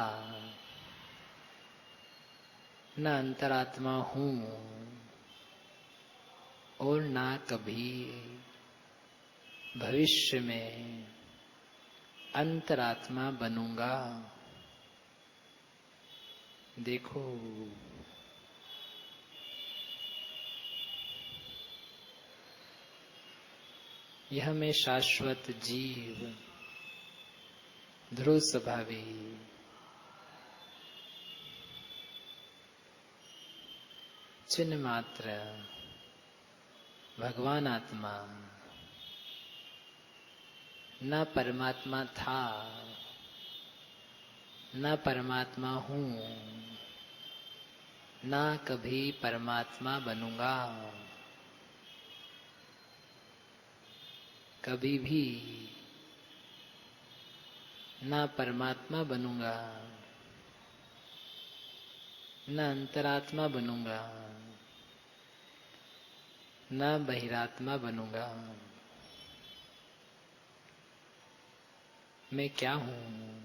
न अंतरात्मा हूं और ना कभी भविष्य में अंतरात्मा बनूंगा। देखो, यह मैं शाश्वत जीव, ध्रुव स्वभावी, चिन्ह मात्र, भगवान आत्मा, न परमात्मा था, न परमात्मा हूँ, न कभी परमात्मा बनूंगा, कभी भी न परमात्मा बनूंगा, न अंतरात्मा बनूंगा, न बहिरात्मा बनूंगा। मैं क्या हूं?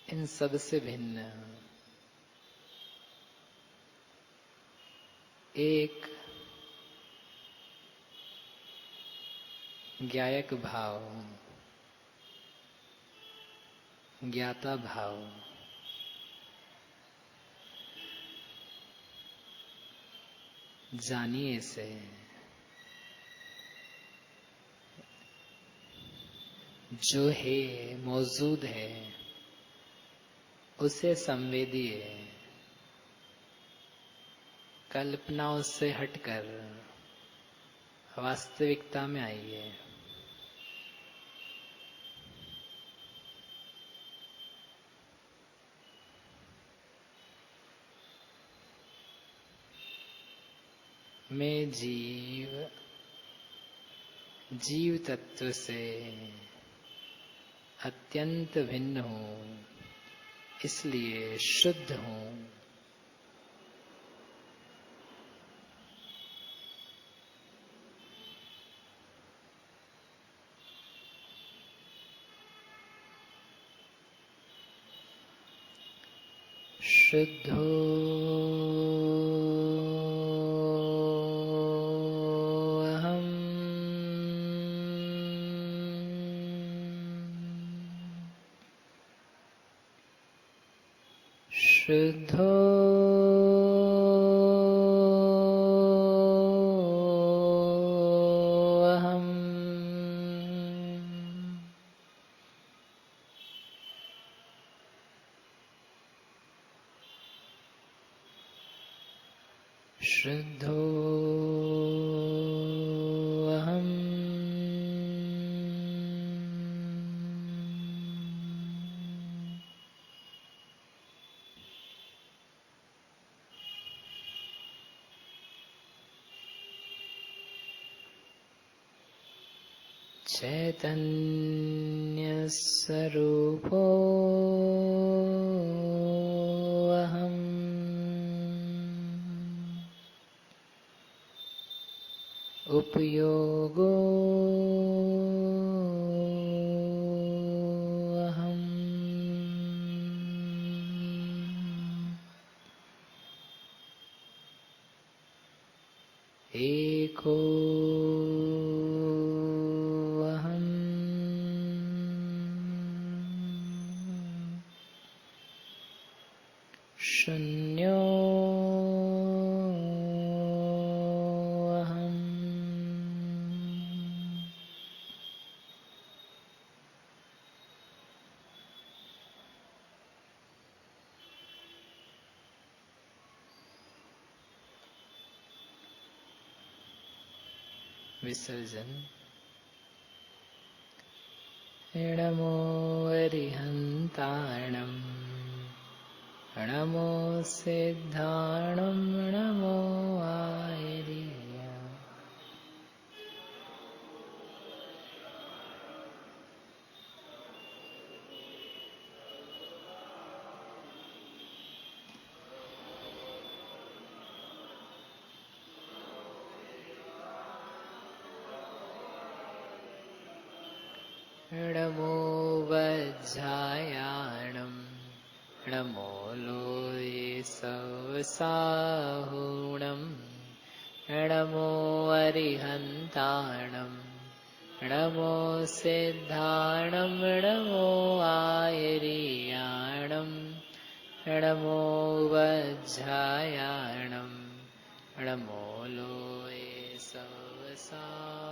इन सब से भिन्न एक ज्ञायक भाव, ज्ञाता भाव, जानिए से, जो है मौजूद है उसे संवेदिए, कल्पनाओं से हटकर वास्तविकता में आइए। मैं जीव तत्व से अत्यंत भिन्न हूँ, इसलिए शुद्ध हूँ। शुद्धो अहम्, शुद्धो अहम्, शुद्धो अहम्, चैतन्य स्वरूपो अहम्, उपयोगो अहम्, एको अहम्, शून्यो अहम्, विसर्जन। नमो अरिहन्ताणम्, नमो सिद्धाणम्, नमो आयर्य, नमो वज्रायाणम्, नमो लोये सवसाहुणम्, नमो अरिहन्ताणम्, नमो सिद्धाणम्, नमो आयर्याणम्, नमो वज्रायाणम्, नमो लोये सवसाहुणम्।